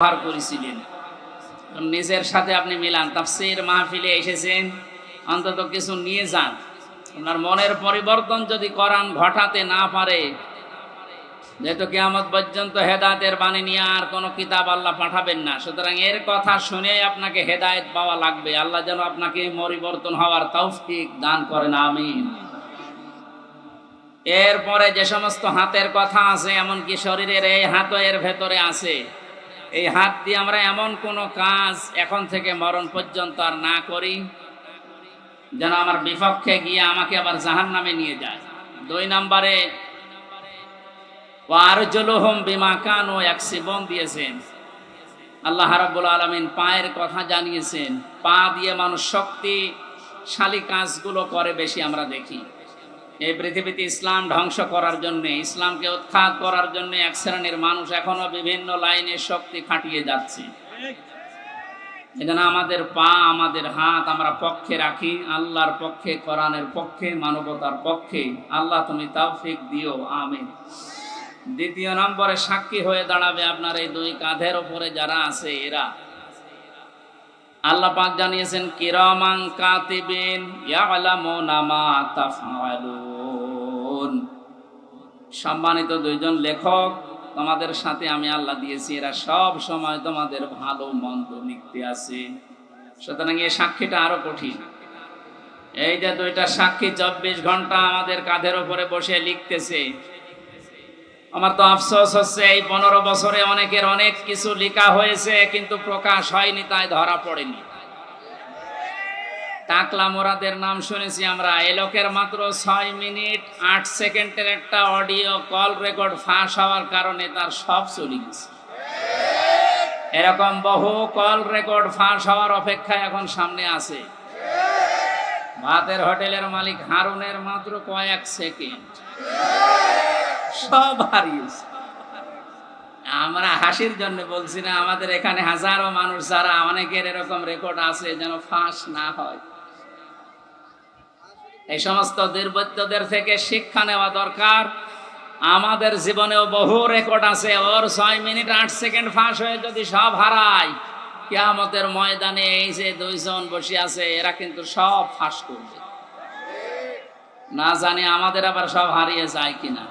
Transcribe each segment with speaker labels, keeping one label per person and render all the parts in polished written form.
Speaker 1: ব্যবহার করেছিলেন। নিজের সাথে আপনি মিলান, তাফসীর মাহফিলে এসেছেন, অন্তত কিছু নিয়ে যান। আপনার মনের পরিবর্তন যদি কোরআন ঘটাতে না পারে, যেহেতু কিয়ামত পর্যন্ত হেদায়েতের বাণী নিয়ে আর কোনো কিতাব আল্লাহ পাঠাবেন না, সুতরাং এর কথা শুনে আপনাকে হেদায়েত পাওয়া লাগবে। আল্লাহ যেন আপনাকে পরিবর্তন হওয়ার তৌফিক দান করেন, আমিন। এরপরে যে সমস্ত হাতের কথা আছে, এমনকি শরীরের এই হাতও এর ভেতরে আছে। এই হাত দিয়ে আমরা এমন কোন কাজ এখন থেকে মরণ পর্যন্ত আর না করি যেন আমার বিপক্ষে গিয়ে আমাকে আবার জাহান্নামে নিয়ে যায়। 2 নম্বরে ওয়ারজুলুহুম বিমা কানু ইয়াকসিবুন দিয়েছেন। আল্লাহ রাব্বুল আলামিন পায়ের কথা জানিয়েছেন। পা দিয়ে মানুষ শক্তিশালী কাজগুলো করে বেশি আমরা দেখি। এই পৃথিবীতে ইসলাম ধ্বংস করার জন্য, ইসলামকে উৎখাত করার জন্য এক শ্রেণীর মানুষ এখনো বিভিন্ন লাইনে শক্তি খাটিয়ে যাচ্ছে। এজন্য আমাদের পা, আমাদের হাত আমরা পক্ষে রাখি, আল্লাহর পক্ষে, কোরআনের পক্ষে, মানবতার পক্ষে। আল্লাহ তুমি তৌফিক দিও, আমিন। 2 নম্বরে সাক্ষী হয়ে দাঁড়াবে আপনার এই 2 কাঁধের উপরে যারা আছে এরা। আল্লাহ পাক জানিয়েছেন কিরামান কাতিবিন ইয়ালামুনা মা তাফআলুন। সম্মানিত 2 জন লেখক তোমাদের সাথে আমি আল্লাহ দিয়েছি, এরা সব সময় তোমাদের ভালো মন্দ লিখতে আছে। সুতরাং এই সাক্ষীটা আরো কঠিন। এই যে 2টা সাক্ষী 24 ঘন্টা আমাদের কাঁধের উপরে বসে লিখতেছে। আমার তো আফসোস হচ্ছে এই 15 বছরে অনেকের অনেক কিছু লেখা হয়েছে কিন্তু প্রকাশ হয়নি, তাই ধরা পড়েনি। টাকলা মোরাদের নাম শুনেছি আমরা। এই লোকের মাত্র 6 মিনিট 8 সেকেন্ডের একটা অডিও কল রেকর্ড ফাঁস হওয়ার কারণে তার সব চলে গেছে। এরকম বহু কল রেকর্ড ফাঁস হওয়ার অপেক্ষায় এখন সামনে আছে। ভাতের হোটেলের মালিক হারুনের মাত্র কয়েক সেকেন্ড, সব হারিয়েছে। আমরা হাসির জন্য বলছি না, আমাদের এখানে হাজারো মানুষ যারা অনেকের এরকম রেকর্ড আছে যেন ফাঁস না হয়। এই সমস্ত দুর্বৃত্তদের থেকে শিক্ষা নেওয়া দরকার। আমাদের জীবনেও বহু রেকর্ড আছে, ওর 6 মিনিট 8 সেকেন্ড ফাঁস হয়ে যদি সব হারায়, কিয়ামতের ময়দানে এই যে 2 জন বসে আছে এরা কিন্তু সব ফাঁস করবে। না জানি আমাদের আবার সব হারিয়ে যায় কিনা।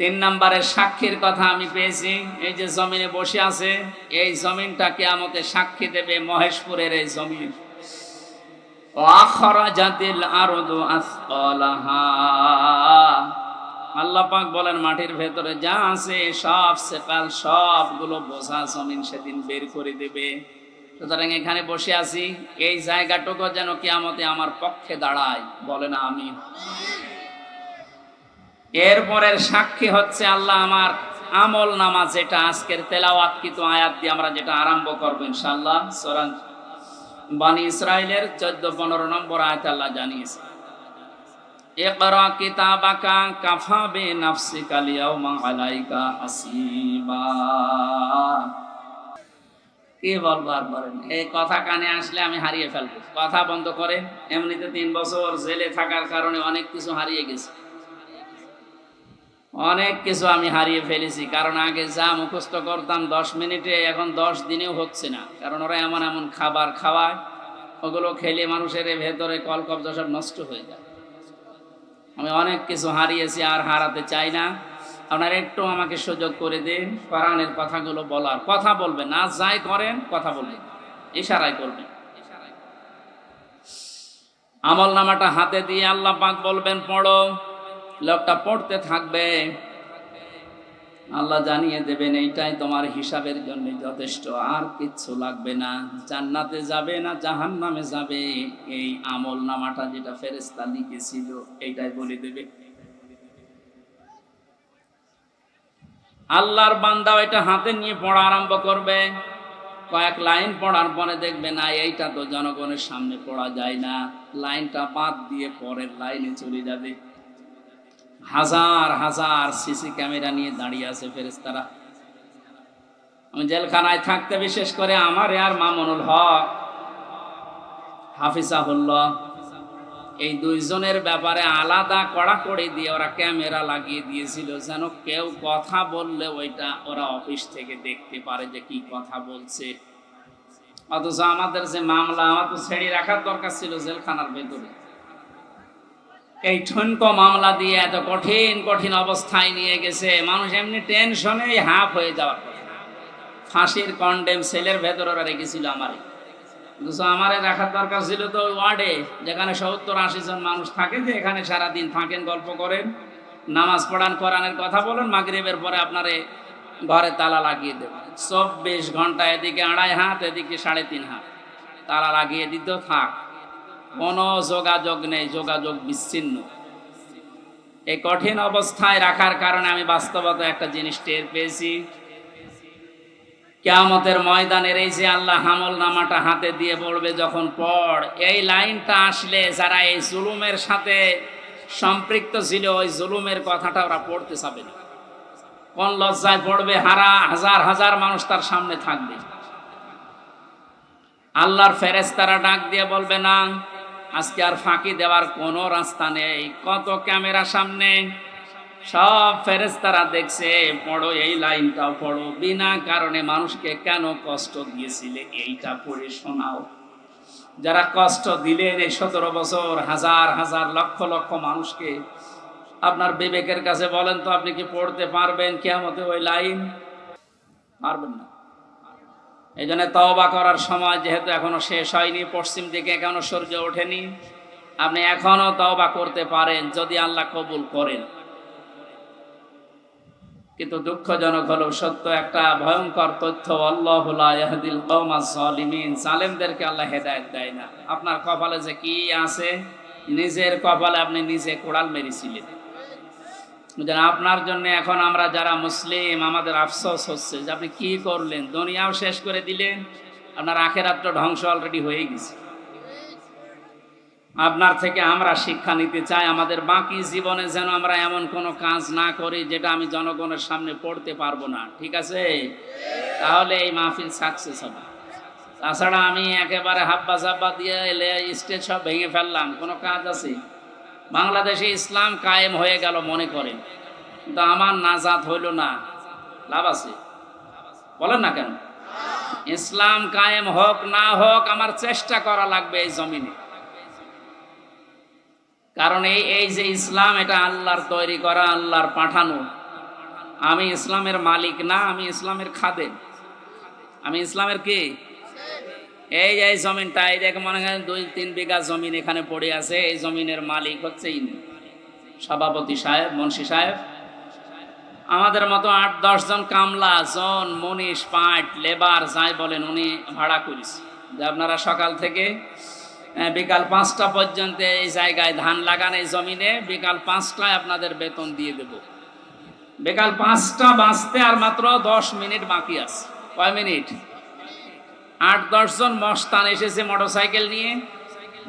Speaker 1: 3 নম্বরের সাক্ষীর কথা আমি পেয়েছি। এই যে জমিনে বসে আছে, এই জমিনটা কিয়ামতে সাক্ষী দেবে, মহেশপুরের এই জমিন। ওয়াখরাজাতিল আরদু আসকালাহা। আল্লাহ পাক বলেন মাটির ভেতরে যা আছে সব সেকাল, সবগুলো বোঝা জমিন সেদিন বের করে দেবে। সুতরাং এখানে বসে আছি, এই জায়গাটুকু যেন কিয়ামতে আমার পক্ষে দাঁড়ায়, বলেন আমিন। এরপরের সাক্ষী হচ্ছে আল্লাহ আমার আমল নামা, যেটা আজকের তেলাওয়াতকৃত আয়াত দিয়ে আমরা যেটা আরম্ভ করব ইনশাআল্লাহ। সূরা বনী ইসরাইলের 14-15 নম্বর আয়াত আল্লাহ জানিয়েছে, ইকরা কিতাবাকা কাফা বিনাফসিকাল ইয়াওমা আলাইকা হাসিবা। কি বলবো আর বলেন, এই কথা কানে আসলে আমি হারিয়ে ফেলবো। কথা বন্ধ করেন। এমনিতে 3 বছর জেলে থাকার কারণে অনেক কিছু হারিয়ে গেছে, অনেক কিছু আমি হারিয়ে ফেলেছি। কারণ আগে যা মুখস্থ করতাম 10 মিনিটে, এখন 10 দিনেও হচ্ছে না। কারণ ওরা এমন এমন খাবার খাওয়ায়, ওগুলো খেলে মানুষের ভেতরে কলকব্জা সব নষ্ট হয়ে যায়। আমি অনেক কিছু হারিয়েছি, আর হারাতে চাই না। আপনারা একটু আমাকে সুযোগ করে দিন কোরআনের কথাগুলো বলার। কথা বলবেন না, যাই করেন কথা বলবেন, ইশারায় করবেন। আমল নামাটা হাতে দিয়ে আল্লাহ পাক বলবেন পড়ো। লোকটা পড়তে থাকবে, আল্লাহ জানিয়ে দেবেন এইটাই তোমার হিসাবের জন্য যথেষ্ট, আর কিচ্ছু লাগবে না। জান্নাতে যাবে না জাহান্নামে যাবে, এই আমল নামাটা যেটা ফেরেশতা লিখেছিল এইটাই বলে দেবে। আল্লাহর বান্দা এটা হাতে নিয়ে পড়া আরম্ভ করবে। কয়েক লাইন পড়ার পরে দেখবে না এইটা তো জনগণের সামনে পড়া যায় না, লাইনটা বাদ দিয়ে পরের লাইনে চলে যাবে। হাজার হাজার সিসি ক্যামেরা নিয়ে দাঁড়িয়ে আছে ফেরেশতারা। আমি জেলখানায় থাকতে বিশেষ করে আমার আর মামুনুল হক হাফিজাহুল্লাহ এই দুইজনের ব্যাপারে আলাদা কড়াকড়ি দিয়ে ওরা ক্যামেরা লাগিয়ে দিয়েছিল, যেন কেউ কথা বললে ওইটা ওরা অফিস থেকে দেখতে পারে যে কি কথা বলছে। অথচ আমাদের যে মামলা, আমার তো ছেড়ে রাখার দরকার ছিল জেলখানার ভেতরে। এই ঠনকো মামলা দিয়ে এত কঠিন কঠিন অবস্থায় নিয়ে গেছে, মানুষ এমনি টেনশনে হাফ হয়ে যাওয়ার কথা। ফাঁসির কন্ডেম সেলের ভেতরে ওরা রেখেছিল আমারে, কিন্তু আমারে রাখার দরকার ছিল তো ওয়ার্ডে, যেখানে 70-80 জন মানুষ থাকে, যে এখানে সারাদিন থাকেন, গল্প করেন, নামাজ পড়ান, কোরআনের কথা বলেন, মাগরিবের পরে আপনারে ঘরে তালা লাগিয়ে দেবেন। 24 ঘন্টা এদিকে 2.5 হাত, এদিকে 3.5 হাত তালা লাগিয়ে দিত, থাক, কোনো যোগাযোগ নেই, যোগাযোগ বিচ্ছিন্ন। এই কঠিন অবস্থায় রাখার কারণে আমি বাস্তবতা একটা জিনিস টের পেয়েছি, কিয়ামতের ময়দানের এই যে আল্লাহ আমল নামাটা হাতে দিয়ে বলবে যখন পড়, এই লাইনটা আসলে যারা এই জুলুমের সাথে সম্পৃক্ত ছিল, ওই জুলুমের কথাটা ওরা পড়তে চাবে না। কোন লজ্জায় পড়বে, হাজার হাজার মানুষ তার সামনে থাকবে। আল্লাহর ফেরেশতারা ডাক দিয়ে বলবে, না, আজকে আর ফাঁকি দেওয়ার কোনো রাস্তা নেই, কত ক্যামেরা সামনে, সব ফেরেশতারা দেখছে, পড়ো, এই লাইনটাও পড়ো, বিনা কারণে মানুষকে কেন কষ্ট দিয়েছিলে এইটা পড়ে শোনাও। যারা কষ্ট দিলেন এই 17 বছর, হাজার হাজার লক্ষ লক্ষ মানুষকে, আপনার বিবেকের কাছে বলেন তো, আপনি কি পড়তে পারবেন কিয়ামতে ওই লাইন? পারবেন না। এই জন্য তওবা করার সময় যেহেতু এখনো শেষ হয়নি, পশ্চিম দিকে এখনো সূর্য ওঠেনি, আপনি এখনো তওবা করতে পারেন যদি আল্লাহ কবুল করেন। কিন্তু দুঃখজনক হলো সত্য একটা ভয়ঙ্কর তথ্য, আল্লাহু লা ইয়াহদিল কওমাজ জালিমিন, জালেমদেরকে আল্লাহ হেদায়েত দেয় না। আপনার কপালে যে কি আছে, নিজের কপালে আপনি নিজে কোড়াল মেরেছিলেন। আপনার জন্য এখন আমরা যারা মুসলিম, আমাদের আফসোস হচ্ছে যে আপনি কি করলেন, দুনিয়াও শেষ করে দিলেন, আপনার আখিরাত তো ধ্বংস অলরেডি হয়ে গেছে। আপনার থেকে আমরা শিক্ষা নিতে চাই, আমাদের বাকি জীবনে যেন আমরা এমন কোনো কাজ না করি যেটা আমি জনগণের সামনে পড়তে পারবো না, ঠিক আছে? তাহলে এই মাহফিল সাকসেস হবে। তাছাড়া আমি একেবারে হাব্বা জাব্বা দিয়ে এলে স্টেজ সব ভেঙে ফেললাম, কোনো কাজ আছে? বাংলাদেশে ইসলাম কায়েম হয়ে গেল মনে করেন, কিন্তু আমার নাজাত হইল না, লাভ আছে? বলেন না কেন? ইসলাম কায়েম হোক না হোক, আমার চেষ্টা করা লাগবে এই জমিনে। কারণ এই যে ইসলাম, এটা আল্লাহর তৈরি করা, আল্লাহর পাঠানো। আমি ইসলামের মালিক না, আমি ইসলামের খাদেম। আমি ইসলামের কি? এই জমিনটা, এই দেখে মনে হয় 2-3 বিঘা জমিন এখানে পড়ে আছে, এই জমিনের মালিক হচ্ছে সভাপতি সাহেব, মুন্সি সাহেব। আমাদের মতো 8-10 জন কামলা, জন, মনীষ, পাট, লেবার যাই বলেন, উনি ভাড়া করেছে যে আপনারা সকাল থেকে বিকাল 5টা পর্যন্ত এই জায়গায় ধান লাগান, এই জমিনে, বিকাল 5টায় আপনাদের বেতন দিয়ে দেব। বিকাল 5টা বাজতে আর মাত্র 10 মিনিট বাকি আছে। কয় মিনিট? 8-10 জন মস্তান এসেছে মোটরসাইকেল নিয়ে,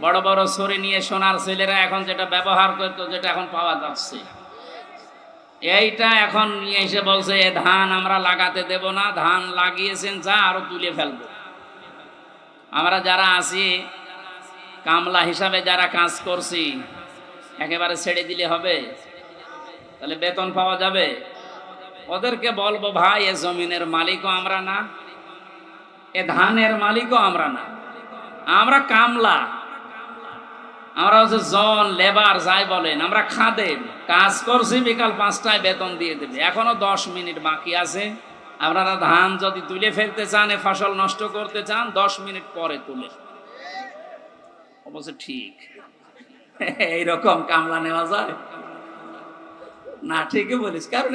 Speaker 1: বড় বড় ছড়ি নিয়ে, সোনার ছেলেরা এখন যেটা ব্যবহার করতো, যেটা এখন পাওয়া যাচ্ছে, এইটা এখন নিয়ে এসে বলছে এ ধান আমরা লাগাতে দেব না, ধান লাগিয়েছেন যা, আরো তুলে ফেলবো। আমরা যারা আছি কামলা হিসাবে, যারা কাজ করছি, একেবারে ছেড়ে দিলে হবে? তাহলে বেতন পাওয়া যাবে? ওদেরকে বলবো, ভাই এ জমিনের মালিকও আমরা না, এ ধানের মালিকও আমরা না, আমরা কামলা, আমরা হচ্ছে জন, লেবার যাই বলেন, আমরা খাদেম, কাজ করছি, বিকাল 5টায় বেতন দিয়ে দেবে। এখনো 10 মিনিট বাকি আছে, আপনারা ধান যদি তুলে ফেলতে চান, এ ফসল নষ্ট করতে চান, 10 মিনিট পরে তুলে। অবশ্য ঠিক এইরকম কামলা নেওয়া যায় না? ঠিকই বলিস, কারণ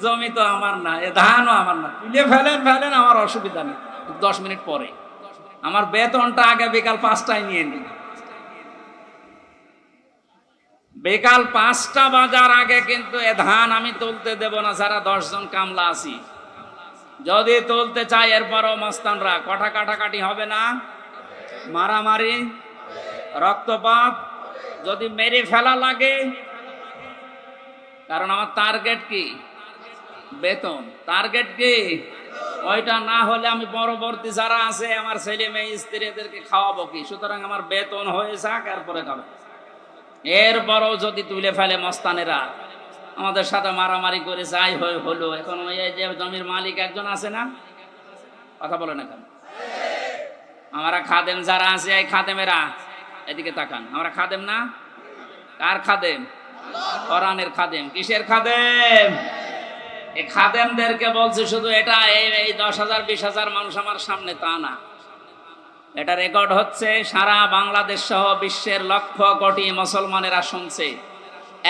Speaker 1: জমি তো আমার না, এ ধানও আমার না, তুলে ফেলেন, আমার অসুবিধা নেই, 10 মিনিট পরে। আমার বেতনটা আগে বিকাল 5টায় নিয়ে নিন। বিকাল 5টা বাজার আগে কিন্তু এ ধান আমি তুলতে দেব না, যারা 10 জন কামলা আছি। যদি তুলতে চাই, এরপরও মস্তানরা কাটাকাটি হবে না, মারামারি, রক্তপাত, যদি মেরে ফেলা লাগে। কারণ আমার টার্গেট কি? বেতন। টার্গেট কি? ওইটা না হলে আমি পরবর্তী যারা আছে, আমার ছেলে মেয়ে, স্ত্রী, এদেরকে খাওয়াবো কি? সুতরাং আমার বেতন হয়ে যাক, এরপরে খাবে। এরপরও যদি তুলে ফেলে মস্তানেরা, আমাদের সাথে মারামারি করে যাই হলো। এখন ওই যে জমির মালিক একজন আছে না, কথা বলে না কেন? আমরা খাদেম যারা আছে, এই খাদেমেরা এদিকে তাকান, আমরা খাদেম না? কার খাদেম? কোরআনের খাদেম। কিসের খাদেম? এই খাদেমদেরকে বলছে শুধু এটা এই 10,000 20,000 মানুষ আমার সামনে তা না, এটা রেকর্ড হচ্ছে, সারা বাংলাদেশ সহ বিশ্বের লক্ষ কোটি মুসলমানেরা শুনছে।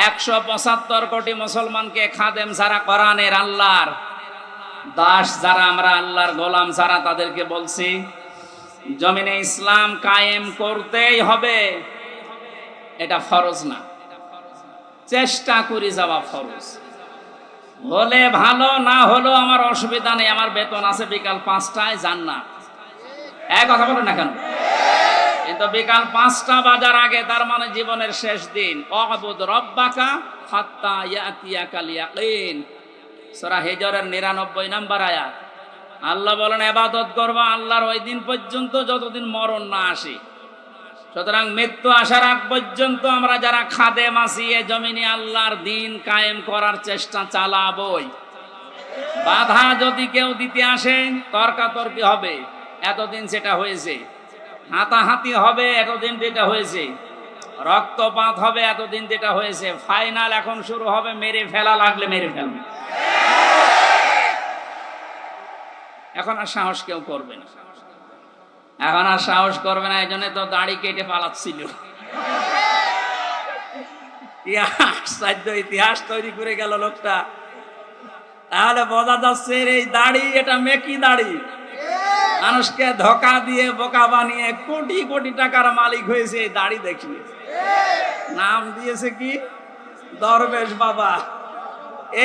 Speaker 1: 175 কোটি মুসলমানকে খাদেম যারা, কোরআনের আল্লাহর দাস যারা, আমরা আল্লাহর গোলাম যারা, তাদেরকে বলছি জমিনে ইসলাম কায়েম করতেই হবে। এটা ফরজ না, চেষ্টা করি যাওয়া ফরজ। হলে ভালো, না হলো আমার অসুবিধা নেই, আমার বেতন আছে, বিকাল 5টায় যান না, এক কথা বলেন না কেন? কিন্তু বিকাল 5টা বাজার আগে, তার মানে জীবনের শেষ দিন, অবুদ রব্বাকা হাত্তা ইয়াতিয়াকাল ইয়াকিন, সূরা হিজরের 99 নম্বর আয়াত। আল্লাহ বলেন ইবাদত করবা আল্লাহর ওই দিন পর্যন্ত যতদিন মরণ না আসে। সুতরাং মৃত্যু আসার আগ পর্যন্ত আমরা যারা খাদেম আছি, এ জমিনে আল্লাহর দিন কায়েম করার চেষ্টা চালাবই। বাধা যদি কেউ দিতে আসে, তর্কাতর্কি হবে, এতদিন যেটা হয়েছে, হাতাহাতি হবে, এতদিন যেটা হয়েছে, রক্তপাত হবে, এতদিন যেটা হয়েছে, ফাইনাল এখন শুরু হবে, মেরে ফেলা লাগলে মেরে ফেলবে। এখন আর সাহস কেউ করবে না, এখন আর সাহস করবে না। এই জন্য তো দাড়ি কেটে পালাচ্ছিল, ইতিহাস তৈরি করে গেল লোকটা। তাহলে বোঝা যাচ্ছে এই দাড়ি, এটা মেকি দাড়ি, মানুষকে ধোকা দিয়ে বোকা বানিয়ে কোটি কোটি টাকার মালিক হয়েছে এই দাড়ি দেখিয়ে। নাম দিয়েছে কি? দরবেশ বাবা।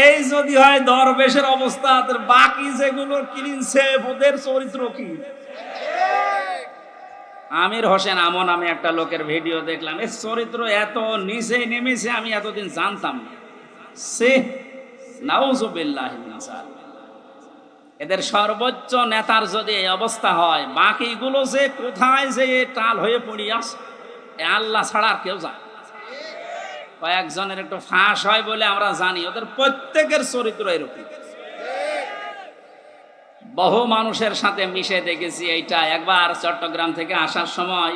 Speaker 1: এই যদি হয় দরবেশের অবস্থা, বাকি যেগুলো কিনছে ওদের চরিত্র কি? আমির হোসেন আমন আমি একটা লোকের ভিডিও দেখলাম, এর চরিত্র এত নিচে নেমেছে আমি এতদিন জানতাম না। সে নাউজুবিল্লাহ, এদের সর্বোচ্চ নেতার যদি এই অবস্থা হয়, বাকিগুলো যে কোথায় যে টাল হয়ে পড়ি আছে, আল্লাহ ছাড়া আর কেউ জানে। কয়েকজনের একটু ফাঁস হয় বলে আমরা জানি, ওদের প্রত্যেকের চরিত্র এরকম। বহু মানুষের সাথে মিশে দেখেছি এইটা। একবার চট্টগ্রাম থেকে আসার সময়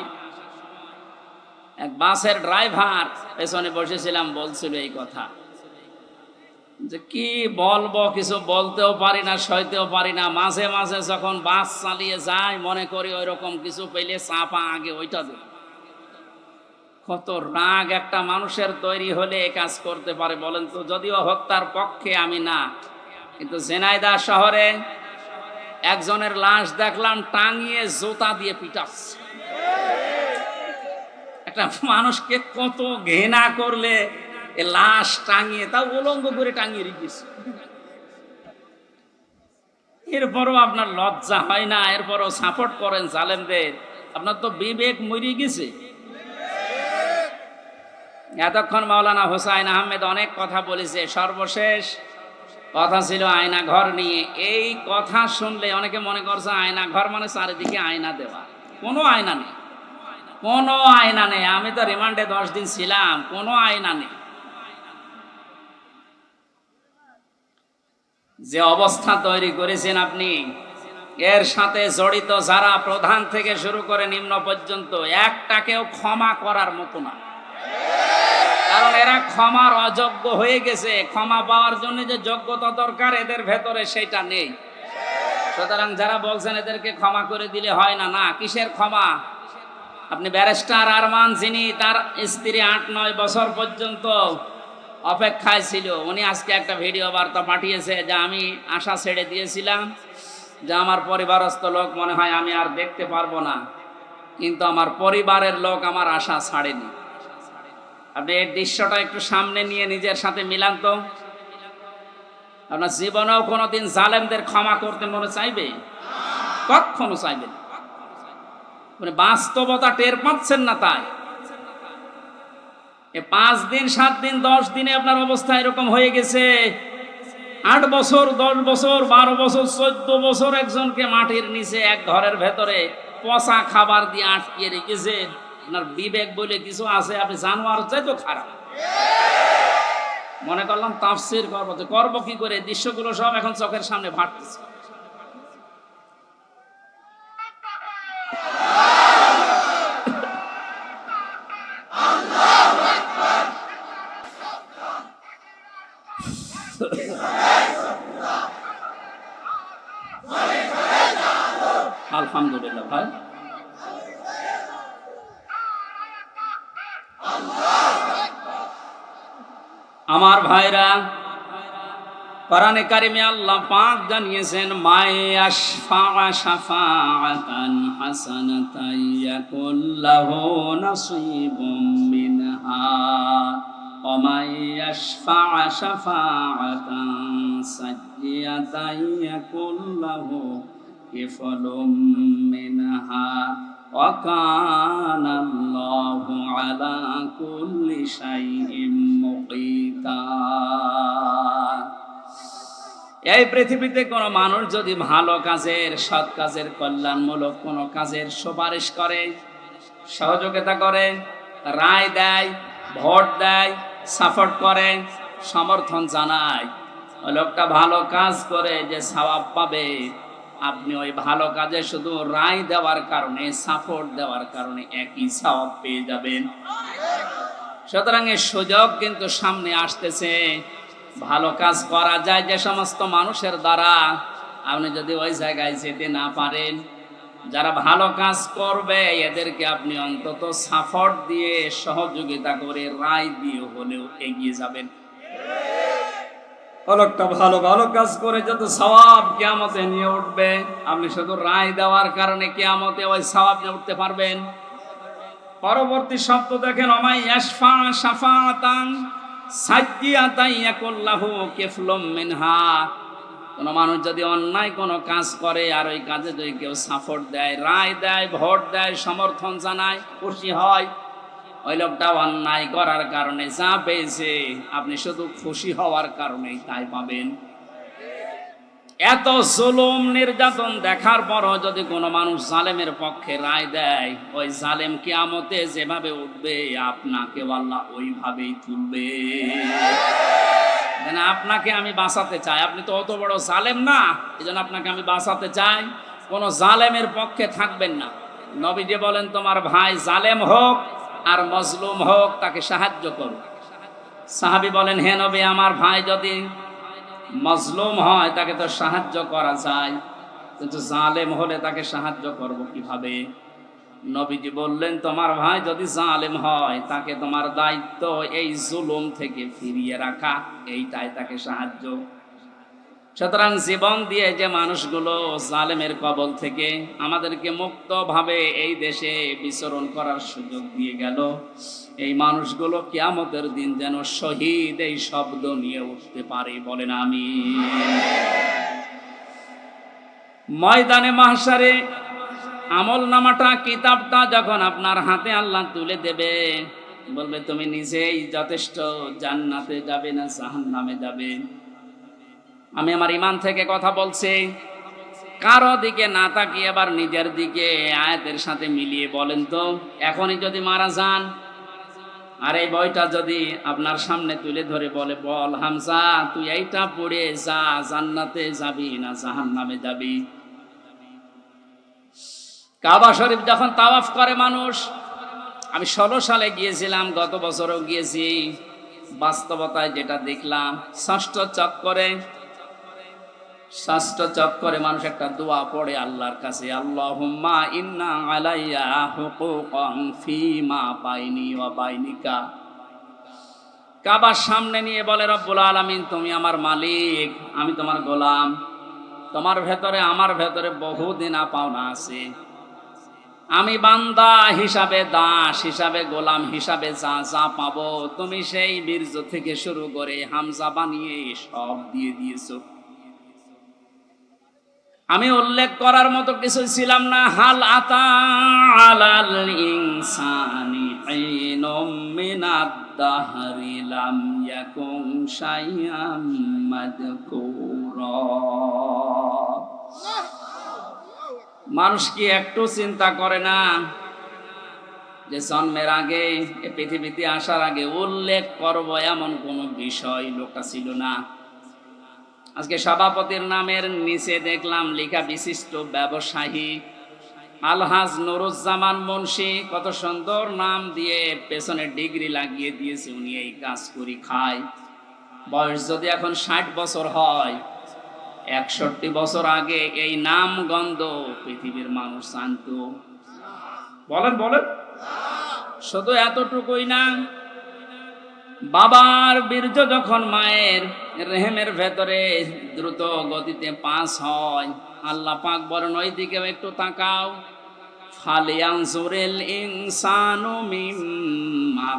Speaker 1: এক বাসের ড্রাইভার পেছনে বসেছিলাম, বলছিল এই কথা যে কি বলবো, কিছু বলতেও পারি না, সইতেও পারি না। মাঝে মাঝে যখন বাস চালিয়ে যায় মনে করি ওই রকম কিছু পেলে চাপা আগে ওইটা দেব। কত রাগ একটা মানুষের তৈরি হলে এ কাজ করতে পারে বলেন তো? যদিও হত্যার পক্ষে আমি না, কিন্তু ঝিনাইদহ শহরে একজনের লাশ দেখলাম টাঙিয়ে জুতা দিয়ে পিটাচ্ছে। একটা মানুষকে কত ঘৃণা করলে লাশ টাঙিয়ে, তা উলঙ্গ করে টাঙিয়ে রেখেছে। এরপরও আপনার লজ্জা হয় না? এরপরও সাপোর্ট করেন জালেমদের। আপনার তো বিবেক মরে গেছে। এতক্ষণ মাওলানা হোসাইন আহমেদ অনেক কথা বলেছে, সর্বশেষ কথা ছিল আয়না ঘর নিয়ে। এই কথা শুনলে অনেকে মনে করছে আয়না ঘর মানে চারিদিকে আয়না দেওয়া। কোনো আয়না নেই, কোনো আয়না নেই। আমি তো রিমান্ডে 10 দিন ছিলাম, কোনো আয়না নেই। যে অবস্থা তৈরি করেছেন আপনি, এর সাথে জড়িত যারা প্রধান থেকে শুরু করে নিম্ন পর্যন্ত, একটাকেও ক্ষমা করার মতো না। কারণ এরা ক্ষমার অযোগ্য হয়ে গেছে। ক্ষমা পাওয়ার জন্য যে যোগ্যতা দরকার এদের ভেতরে সেটা নেই। সুতরাং যারা বলছেন এদেরকে ক্ষমা করে দিলে হয় না, না, কিসের ক্ষমা? আপনি ব্যারিস্টার আরমান, যিনি তার স্ত্রী 8-9 বছর পর্যন্ত অপেক্ষায় ছিল, উনি আজকে একটা ভিডিও বার্তা পাঠিয়েছে যে আমি আশা ছেড়ে দিয়েছিলাম যে আমার পরিবারস্থ লোক মনে হয় আমি আর দেখতে পারবো না, কিন্তু আমার পরিবারের লোক আমার আশা ছাড়েনি। আপনি এই দৃশ্যটা একটু সামনে নিয়ে নিজের সাথে মিলান তো। আপনার জীবনেও কোনোদিন জালেমদের ক্ষমা করতে মনে চাইবে? কখনো চাইবে না। মানে বাস্তবতা টের পাচ্ছেন না, তাই 5 দিন 7 দিন 10 দিনে আপনার অবস্থা এরকম হয়ে গেছে। 8 বছর 10 বছর 12 বছর 14 বছর একজনকে মাটির নিচে এক ঘরের ভেতরে পচা খাবার দিয়ে আটকিয়ে রেখেছে। আপনার বিবেক বলে কিছু আছে, আপনি জানোয়ার চাইতো খারাপ। মনে করলাম তাফসীর করবো, তো করবো কি করে? দৃশ্যগুলো সব এখন চোখের সামনে ভাটতেছে। আলহামদুলিল্লাহ ভাই। আমার ভাইরা, কোরআনে কারিমে আল্লাহ পাক জানিয়েছেন, মায়াশফা শাফাআতান হাসানাতান ইয়াকুল্লাহু নাসীবুম মিনহা ওয়া মায়াশফা শাফাআতান সাইয়্যাতান ইয়াকুল্লাহু কিফলুম মিনহা ওয়া কানা আল্লাহু আলা কুল্লি শাইইন মুকিতা। এই পৃথিবীতে কোন মানুষ যদি ভালো কাজের, সৎ কাজের, কল্যাণমূলক কোন কাজের সুপারিশ করে, সহযোগিতা করে, রায় দেয়, ভোট দেয়, সাপোর্ট করে, সমর্থন জানায়, ওই লোকটা ভালো কাজ করে যে সওয়াব পাবে, আপনি ওই ভালো কাজে শুধু রায় দেওয়ার কারণে, সাপোর্ট দেওয়ার কারণে একই সওয়াব পেয়ে যাবেন। সুতরাং এই সুযোগ কিন্তু সামনে আসতেছে। ভালো কাজ করা যায় যে সমস্ত মানুষের দ্বারা, আপনি যদি ওই জায়গায় যেতে না পারেন, যারা ভালো কাজ করবে এদেরকে আপনি অন্তত সাপোর্ট দিয়ে, সহযোগিতা করে, রায় দিয়ে হলেও এগিয়ে যাবেন। লোকটা ভালো ভালো কাজ করে যত সওয়াব কিয়ামতে নিয়ে উঠবে, আপনি শুধু রায় দেওয়ার কারণে কিয়ামতে ওই সওয়াব নিয়ে উঠতে পারবেন। পরবর্তী শব্দ দেখেন, ওমাই ইয়াশফা শাফাআতান সাইয়্যাতান ইয়াকুল্লাহু কিফলুম মিনহা। কোন মানুষ যদি অন্যায় কোন কাজ করে আর ওই কাজে যদি কেউ সাপোর্ট দেয়, রায় দেয়, ভোট দেয়, সমর্থন জানায়, খুশি হয়, ওই লোকটা অন্যায় করার কারণে যা পেয়েছে আপনি শুধু খুশি হওয়ার কারণেই তাই পাবেন। এত জুলুম নির্যাতন দেখার পরও যদি কোনো মানুষ জালেমের পক্ষে রায় দেয়, ওই জালেম কিয়ামতে যেভাবে উঠবে আপনাকে আল্লাহ ওইভাবেই তুলবে। আপনাকে আমি বাঁচাতে চাই, আপনি তো অত বড় জালেম না, এই জন্য আপনাকে আমি বাঁচাতে চাই। কোন জালেমের পক্ষে থাকবেন না। নবীজি বলেন, তোমার ভাই জালেম হোক আর মজলুম হোক, তাকে সাহায্য করো। সাহাবী বলেন, হে নবী, আমার ভাই যদি মজলুম হয় তাকে তো সাহায্য করা যায়, কিন্তু জালেম হলে তাকে সাহায্য করব কিভাবে? নবীজি বললেন, তোমার ভাই যদি জালেম হয় তাকে তোমার দায়িত্ব এই জুলুম থেকে ফিরিয়ে রাখা, এইটাই তাকে সাহায্য। সুতরাং জীবন দিয়ে যে মানুষগুলো জালেমের কবল থেকে আমাদেরকে মুক্তভাবে এই দেশে বিচরণ করার সুযোগ দিয়ে গেল, এই মানুষগুলো কিয়ামতের দিন যেন শহীদ এই শব্দ নিয়ে উঠতে পারে, বলেন আমিন। ময়দানে মাহশারে আমলনামাটা, কিতাবটা যখন আপনার হাতে আল্লাহ তুলে দেবে, বলবে তুমি নিজেই যথেষ্ট, জান্নাতে যাবে না জাহান্নামে যাবে। আমি আমার ঈমান থেকে কথা বলছি, কারো দিকে না তাকিয়ে আবার নিজের দিকে আয়াতের সাথে মিলিয়ে বলেন তো, এখনই যদি মারা যান আর এই বইটা যদি আপনার সামনে তুলে ধরে বলে, বল হামজা তুই এইটা পড়ে যা, জান্নাতে যাবি না জাহান্নামে যাবি? কাবা শরীফ যখন তাওয়াফ করে মানুষ, আমি 16 সালে গিয়েছিলাম, গত বছরও গিয়েছি, বাস্তবতায় যেটা দেখলাম, ষষ্ঠ চক্করে মানুষ একটা দোয়া পড়ে আল্লাহর কাছে, আল্লাহুম্মা ইন্না আলাইয়া হুকুকান ফীমা বাইনি ওয়া বাইনিকা। কাবার সামনে নিয়ে বলে, রব্বুল আলামিন তুমি আমার মালিক, আমি তোমার গোলাম, তোমার ভেতরে আমার ভেতরে বহু দেনা পাওনা আছে, আমি বান্দা হিসাবে, দাস হিসাবে, গোলাম হিসাবে যা যা পাবো তুমি সেই বীর্য থেকে শুরু করে হামজা বানিয়ে সব দিয়ে দিয়েছো। আমি উল্লেখ করার মতো কিছু ছিলাম না। হাল আতা আলাল ইনসানি ঈনুম মিনাদ দাহরি লাম ইয়াকুন শাইআম মাযকুরা। মানুষ কি একটু চিন্তা করে না যে জন্মের আগে এ পৃথিবীতে আসার আগে উল্লেখ করব এমন কোন বিষয় লোকটা ছিল না। আজকে সভাপতির নামের নিচে দেখলাম লেখা বিশিষ্ট ব্যবসায়ী আলহাজ নুরুজ্জামান মুন্সি, কত সুন্দর নাম দিয়ে পেছনে ডিগ্রি লাগিয়ে দিয়েছে, উনি এই কাজ করি খায়। বয়স যদি এখন 60 বছর হয়, 61 বছর আগে এই নাম গন্ধ পৃথিবীর মানুষ জানতো? বলেন বলেন। শুধু এতটুকুই না, বাবার বীর্য যখন মায়ের রেহেমের ভেতরে দ্রুত গতিতে পাস হয়, আল্লাহ পাক বলেন ওই দিকেও একটু তাকাও। ফালিয়ানজুরিল ইনসানু মিম্মা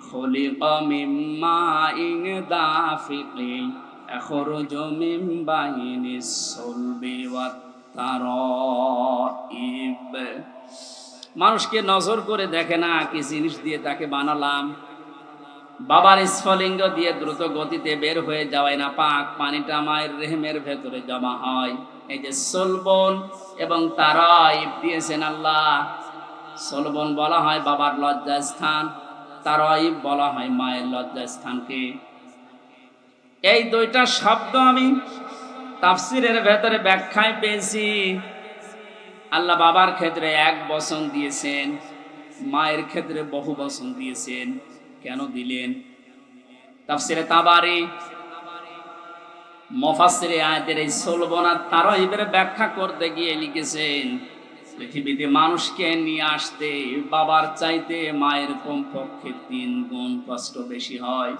Speaker 1: খুলিকা মিম্মা ইন দাফিকিন ইয়াখরুজু মিন বাইনিস সুলবি ওয়াত তারাইব। মানুষকে নজর করে দেখে না কি জিনিস দিয়ে তাকে বানালাম। বাবার স্ফলিঙ্গ দিয়ে দ্রুত গতিতে বের হয়ে যাওয়ায় না পাক পানিটা মায়ের রেহেমের ভেতরে জমা হয়। এই যে সলবন এবং তারাইব দিয়েছেন আল্লাহ। সলবন বলা হয় বাবার লজ্জাস্থান, তারাইব বলা হয় মায়ের লজ্জাস্থানকে। এই দুইটা শব্দ আমি তাফসিরের ভেতরে ব্যাখ্যায় পেয়েছি। আল্লাহ বাবার ক্ষেত্রে 1 বচন দিয়েছেন, মায়ের ক্ষেত্রে বহু বচন দিয়েছেন। কেন দিলেন? তাফসিরে তাবারি মুফাসসিরে আয়াতের এই সলবন আর তারাইবের ব্যাখ্যা করতে গিয়ে লিখেছেন, পৃথিবীতে মানুষকে নিয়ে আসতে বাবার চাইতে মায়ের কমপক্ষে 3 গুণ কষ্ট বেশি হয়।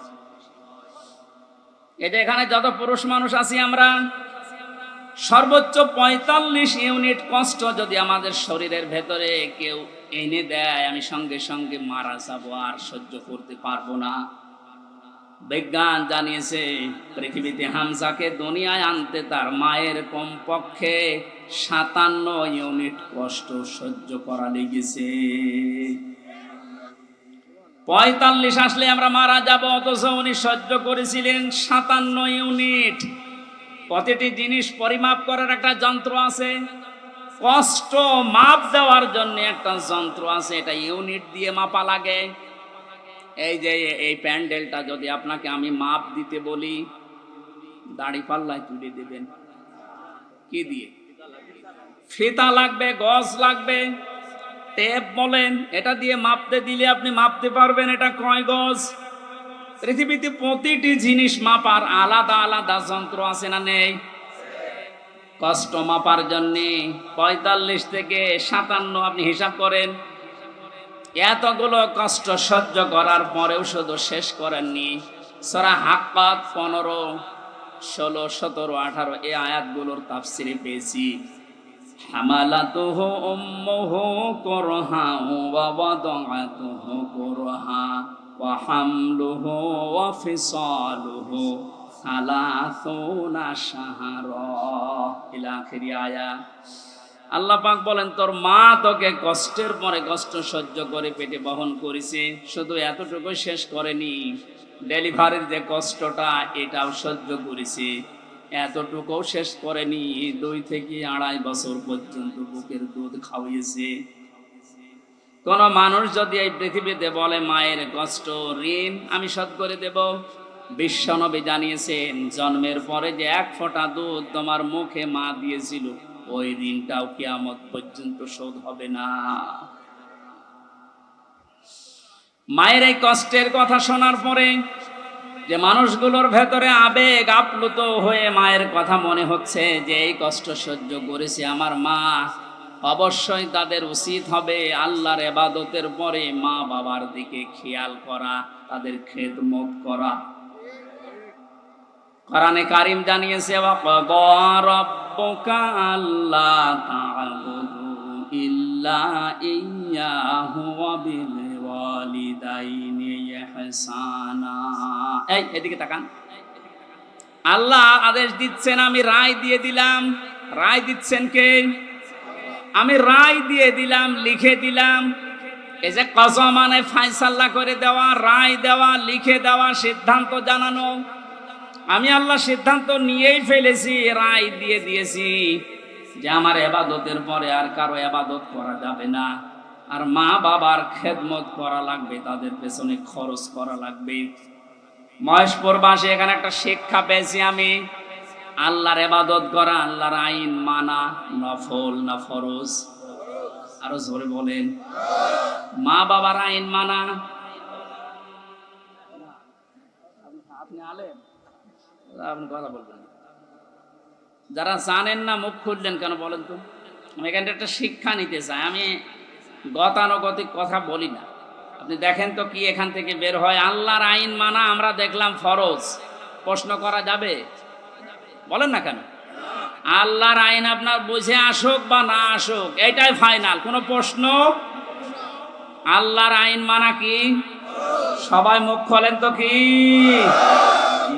Speaker 1: এটা এখানে যত পুরুষ মানুষ আছি আমরা, সর্বোচ্চ 45 ইউনিট কষ্ট যদি আমাদের শরীরের ভেতরে কেউ এনে দেয়, আমি সঙ্গে সঙ্গে মারা যাব, আর সহ্য করতে পারবো না। বিজ্ঞান জানিয়েছে পৃথিবীতে হামজাকে দুনিয়ায় আনতে তার মায়ের কমপক্ষে 57 ইউনিট কষ্ট সহ্য করা লেগেছে। 45 আসলে আমরা মারা যাব, অথচ উনি সহ্য করেছিলেন 57 ইউনিট। প্রতিটি জিনিস পরিমাপ করার একটা যন্ত্র আছে, কষ্ট মাপ দেওয়ার জন্য একটা যন্ত্র আছে, এটা ইউনিট দিয়ে মাপা লাগে। এই যে এই প্যান্ডেলটা যদি আপনাকে আমি মাপ দিতে বলি, দাড়ি পাল্লায় তুলে দেবেন কি দিয়ে? ফিতা লাগবে, গজ লাগবে, টেপ বলেন, এটা দিয়ে মাপতে দিলে আপনি মাপতে পারবেন এটা কয় গজ। পৃথিবীতে প্রতিটি জিনিস মাপার আলাদা আলাদা যন্ত্র আছে না নেই? কষ্ট মাপার জন্য 45 থেকে 57 আপনি হিসাব করেন। এতগুলো কষ্ট সহ্য করার পরেও শুধু শেষ করেননি। সূরা হাক্কাত 15, 16, 17, 18 এই আয়াতগুলোর তাফসিরে পেয়েছি। হামালাতুহু উম্মুহু কুরহা ওয়া ওয়াদাআতুহু কুরহা ওয়া হামলুহু ওয়া ফিসালুহু 30 শাহরা ইলা আখির আয়াত। আল্লাহ পাক বলেন তোর মা তোকে কষ্টের পরে কষ্ট সহ্য করে পেটে বহন করেছে। শুধু এতটুকু শেষ করেনি, ডেলিভারির যে কষ্টটা এটাও সহ্য করেছে। এতটুকু শেষ করেনি, 2 থেকে 2.5 বছর পর্যন্ত বুকের দুধ খাওয়িয়েছে। কোন মানুষ যদি এই পৃথিবীতে বলে মায়ের কষ্ট ঋণ আমি শোধ করে দেব, বিশ্বনবী জানিয়েছেন জন্মের পরে যে 1 ফোঁটা দুধ তোমার মুখে মা দিয়েছিল, ওই ঋণটাও কিয়ামত পর্যন্ত শোধ হবে না। মায়ের এই কষ্টের কথা শোনার পরে যে মানুষগুলোর ভেতরে আবেগ আপ্লুত হয়ে মায়ের কথা মনে হচ্ছে যে এই কষ্ট সহ্য করেছে আমার মা, অবশ্যই তাদের উচিত হবে আল্লাহর ইবাদতের পরে মা বাবার দিকে খেয়াল করা, তাদের খেদমত করা। কোরআনে কারীম জানিয়েছে ওয়াকাদা রাব্বুকা আল্লা তা'বুদু ইল্লা ইয়্যাহু ওয়া বিল ওয়ালিদাইনি ইহসানা। এই এদিকে তাকান। আল্লাহ আদেশ দিচ্ছেন, আমি রায় দিয়ে দিলাম। রায় দিচ্ছেন কে? আমি রায় দিয়ে দিলাম, লিখে দিলাম। এই যে কযা মানে ফয়সালা করে দেওয়া, রায় দেওয়া, লিখে দেওয়া, সিদ্ধান্ত জানানো। আমি আল্লাহ সিদ্ধান্ত নিয়েই ফেলেছি, রায় দিয়ে দিয়েছি যে আমার ইবাদতের পরে আর কারো ইবাদত করা যাবে না। আর মা বাবার খেদমত করা লাগবে, তাদের পেছনে খরচ করা লাগবে। মহেশপুরবাসী এখানে একটা শিক্ষা পেয়েছি আমি, আল্লাহর ইবাদত করা, আল্লাহর আইন মানা নফল না ফরজ? আরো জোরে বলেন। মা বাবার আইন মানা। আপনি আলেম, আপনি কথা বলবেন। যারা জানেন না মুখ খুললেন কেন বলেন তো? আমি এখানে একটা শিক্ষা নিতে চাই, আমি গতানুগতিক কথা বলি না। আপনি দেখেন তো কি এখান থেকে বের হয়। আল্লাহর আইন মানা আমরা দেখলাম ফরজ, প্রশ্ন করা যাবে? বলেন না কেন? আল্লাহর আইন আপনার বুঝে আসুক বা না আসুক, এটাই ফাইনাল, কোনো প্রশ্ন। আল্লাহর আইন মানা কি? সবাই মুখ খোলেন তো কি?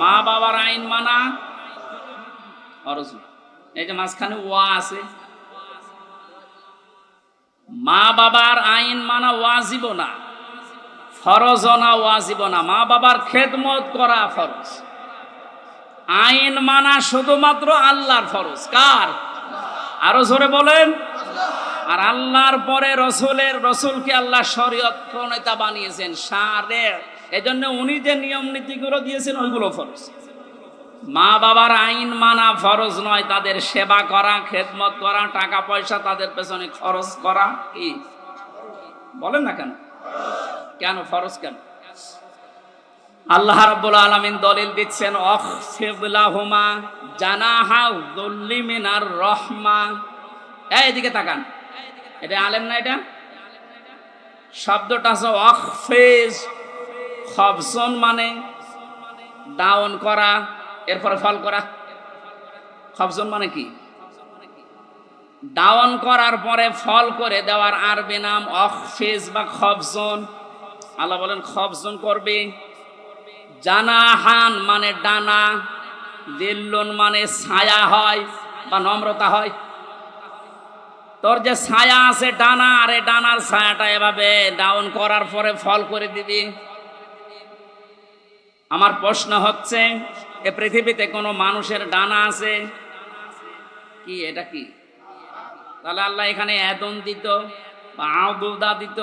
Speaker 1: মা বাবার আইন মানা ফরজ। এই যে মাঝখানে ওয়া আছে, মা বাবার আইন মানা ওয়াজিব না, ফরজ না, ওয়াজিব না। মা বাবার খেদমত করা ফরজ, আইন মানা শুধুমাত্র আল্লাহর ফরজ। কার? আরো জোরে বলেন। আর আল্লাহর পরে রসুলকে আল্লাহ শরীয়ত প্রণেতা বানিয়েছেন, শারে। এজন্য উনি যে নিয়ম নীতিগুলো দিয়েছেন ওইগুলো ফরজ। মা বাবার আইন মানা ফরজ নয়, তাদের সেবা করা, খেদমত করা, টাকা পয়সা তাদের পেছনে খরচ করা কি? বলেন না কেন? কেন ফরজ কেন? আল্লাহ রাব্বুল আলামিন দলিল দিচ্ছেন, অখফিদ লাহুমা জানাহা যুল্লি মিনার রাহমা। এইদিকে তাকান, এটা আলেম না? এটা শব্দটা আছে অখফিজ, খফজন মানে ডাউন করা, এরপরে ফল করা। খফজন মানে কি? ডাউন করার পরে ফল করে দেওয়ার আরবি নাম অখফিজ বা খফজন। আল্লাহ বলেন খফজন করবে। জানাহান মানে ডানা, দিল্লুন মানে ছায়া হয় বা নম্রতা হয়। তোর যে ছায়া আছে ডানা, আর এই ডানার ছায়াটা এভাবে ডাউন করার পরে ফল করে দিবি। আমার প্রশ্ন হচ্ছে, এ পৃথিবীতে কোনো মানুষের ডানা আছে কি? এটা কি? তাহলে আল্লাহ এখানে এদন দিত বা আউদুদা দিত,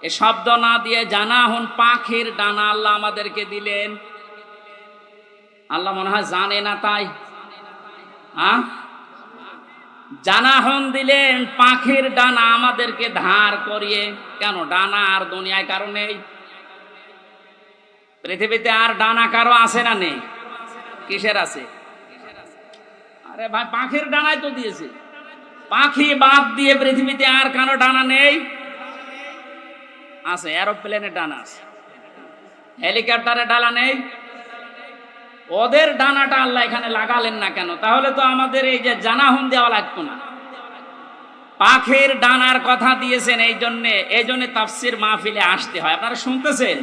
Speaker 1: এ শব্দ না দিয়ে জানাহুন পাখির ডানা আল্লাহ আমাদেরকে দিলেন। আল্লাহ মনে হয় জানে না তাই জানাহুন দিলেন পাখির ডানা আমাদেরকে ধার করিয়ে। কেন? ডানা আর দুনিয়ায় কারো নেই? পৃথিবীতে আর ডানা কারো আছে না নেই? কিসের আছে? আরে ভাই পাখির ডানাই তো দিয়েছে। পাখি বাদ দিয়ে পৃথিবীতে আর কারো ডানা নেই? আছে, এরোপ্লেনের ডানা আছে, হেলিকপ্টারের ডানা নেই। ওদের ডানাটা আল্লাহ এখানে লাগালেন না কেন? তাহলে তো আমাদের এই যে জানাহুন দেওয়া লাগতো না। পাখির ডানার কথা দিয়েছেন এই জন্যে তাফসির মাহফিলে আসতে হয়। আপনারা শুনতেছেন?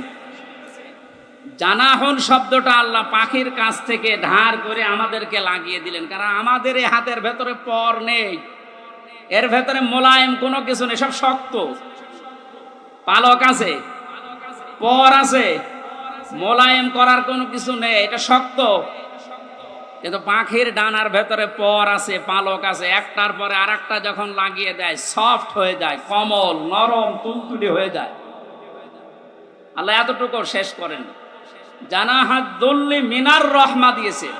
Speaker 1: জানাহুন শব্দটা আল্লাহ পাখির কাছ থেকে ধার করে আমাদেরকে লাগিয়ে দিলেন, কারণ আমাদের এই হাতের ভেতরে পর নেই, এর ভেতরে মোলায়েম কোনো কিছু নেই, সব শক্ত। পালক আছে, পর আছে, মোলায়েম করার কোনো কিছু নেই, এটা শক্ত। কিন্তু পাখির ডানার ভেতরে পর আছে, পালক আছে, একটার পরে আর একটা যখন লাগিয়ে দেয় সফট হয়ে যায়, কোমল নরম তুলতুলে হয়ে যায়। আল্লাহ এতটুকু শেষ করেন, জানাহাত দুল্লি মিনার রহমা দিয়েছে।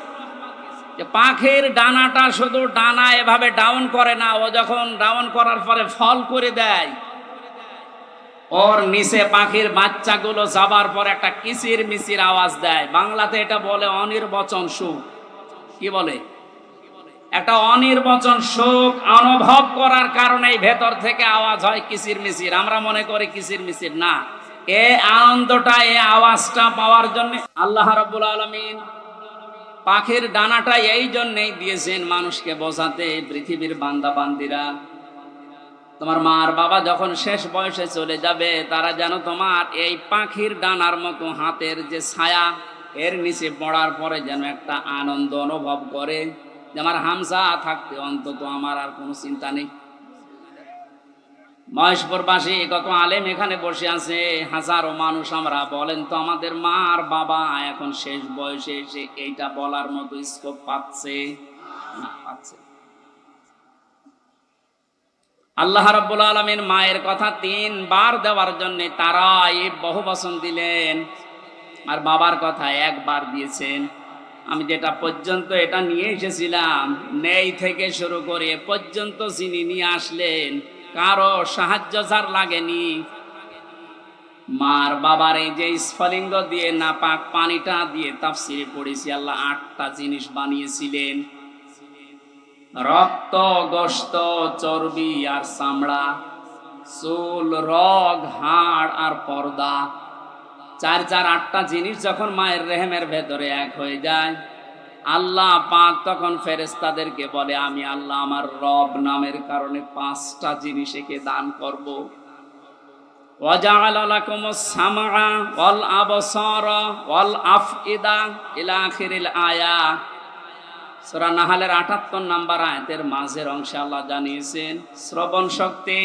Speaker 1: যে পাখির ডানাটা শুধু ডানা এভাবে ডাউন করে না, ও যখন ডাউন করার পরে ফল করে দেয়, ওর নিচে পাখির বাচ্চাগুলো যাবার পর একটা কিচির মিচির আওয়াজ দেয়। বাংলাতে এটা বলে অনির্বচন সুখ। কি বলে? একটা অনির্বচন সুখ অনুভব করার কারণে ভেতর থেকে আওয়াজ হয় কিচির মিচির। আমরা মনে করি কিচির মিচির না, এ আনন্দটা, এ আওয়াজটা পাওয়ার জন্য আল্লাহ রাব্বুল আলামিন পাখির ডানাটা এই জন্যই দিয়েছেন মানুষকে বোঝাতে, পৃথিবীর বান্দা বান্দিরা, তোমার মা আর বাবা যখন শেষ বয়সে চলে যাবে, তারা যেন তোমার এই পাখির ডানার মতো হাতের যে ছায়া, এর নিচে পড়ার পরে যেন একটা আনন্দ অনুভব করে যে আমার হামজা থাকতে অন্তত আমার আর কোনো চিন্তা নেই। মহেশপুরবাসী কত আলেম এখানে বসে আছে, হাজারো মানুষ আমরা। বলেন তো আমাদের মা আর বাবা এখন শেষ বয়সে এসে এইটা বলার মতো স্কোপ পাচ্ছে না? পাচ্ছে। আল্লাহ রাব্বুল আলামিন মায়ের কথা 3 বার দেওয়ার জন্য তারা এই বহু বচন দিলেন, আর বাবার কথা 1 বার দিয়েছেন। আমি যেটা পর্যন্ত এটা নিয়ে এসেছিলাম, নেই থেকে শুরু করে পর্যন্ত যিনি নিয়ে আসলেন, কারো সাহায্য যার লাগেনি। মার বাবার এই যে স্ফলিঙ্গ দিয়ে নাপাক পানিটা দিয়ে তাফসিরে পড়েছি, আল্লাহ 8টা জিনিস বানিয়েছিলেন: রক্ত, গোশত, চর্বি আর চামড়া, চুল, রগ, হাড় আর পর্দা। 8টা জিনিস যখন মায়ের রেহেমের ভেতরে এক হয়ে যায়, আল্লাহ পাক তখন ফেরেশতাদেরকে বলে, আমি আল্লাহ আমার রব নামের কারণে 5টা জিনিস একে দান করব। ওয়াজআলা লাকুমুস সামআ ওয়াল আবসারা ওয়াল আফইদা ইলা আখিরিল আয়া। সূরা নাহলের 78 নম্বর আয়াতের মাঝের অংশে আল্লাহ জানিয়েছেন, শ্রবণ শক্তি,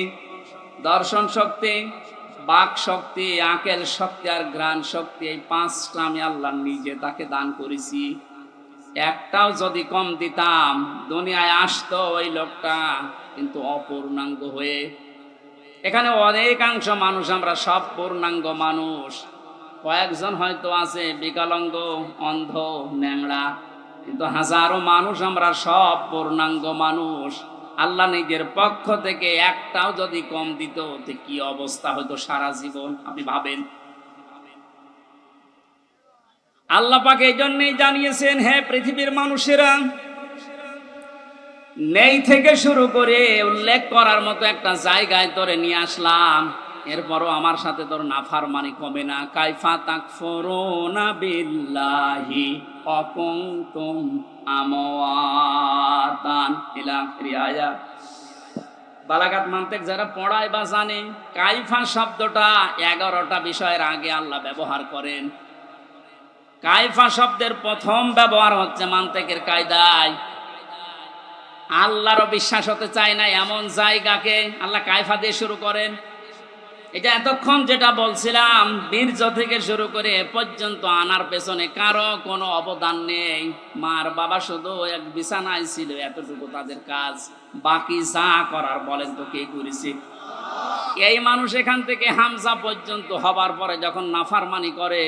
Speaker 1: দর্শন শক্তি, বাক শক্তি, আকেল শক্তি আর ঘ্রাণ শক্তি, এই 5টা আমি আল্লাহ নিজে তাকে দান করেছি। একটাও যদি কম দিতাম, দুনিয়ায় আসতো ওই লোকটা কিন্তু অপূর্ণাঙ্গ হয়ে। এখানে অনেকাংশ মানুষ আমরা সব পূর্ণাঙ্গ মানুষ, কয়েকজন হয়তো আছে বিকলাঙ্গ, অন্ধ, ন্যাংড়া, কিন্তু হাজারো মানুষ আমরা সব পূর্ণাঙ্গ মানুষ। আল্লাহ নিজের পক্ষ থেকে একটাও যদি কম দিত, কি অবস্থা হতো সারা জীবন আপনি ভাবেন। আল্লাহ পাক এই জন্যই জানিয়েছেন, হে পৃথিবীর মানুষেরা, নেই থেকে শুরু করে উল্লেখ করার মতো একটা জায়গায় তোরে নিয়ে আসলাম, এরপরও আমার সাথে তোর নাফরমানি কমে না। কাইফা তাকফুরুনা বিল্লাহি ওয়া কুনতুম আমওয়াতান ইলা আখিরি আয়াত। বালাগাত মানতিক যারা পড়ায় বা জানে, কাইফা শব্দটা 11টা বিষয়ের আগে আল্লাহ ব্যবহার করেন। কাইফা শব্দের প্রথম ব্যবহার হচ্ছে মানতিকের কায়দায়। আল্লাহরও বিশ্বাস হতে চায় না এমন জায়গাকে আল্লাহ কায়ফা দিয়ে শুরু করেন। এটা এতক্ষণ যেটা বলছিলাম, বীর্য থেকে শুরু করে এ পর্যন্ত আনার পেছনে কারো কোনো অবদান নেই। মার বাবা শুধু এক বিছানায় ছিল, এতটুকু তাদের কাজ। বাকি যা করার বলেন তো কে করেছে? এই মানুষ এখান থেকে হামজা পর্যন্ত হবার পরে যখন নাফরমানি করে,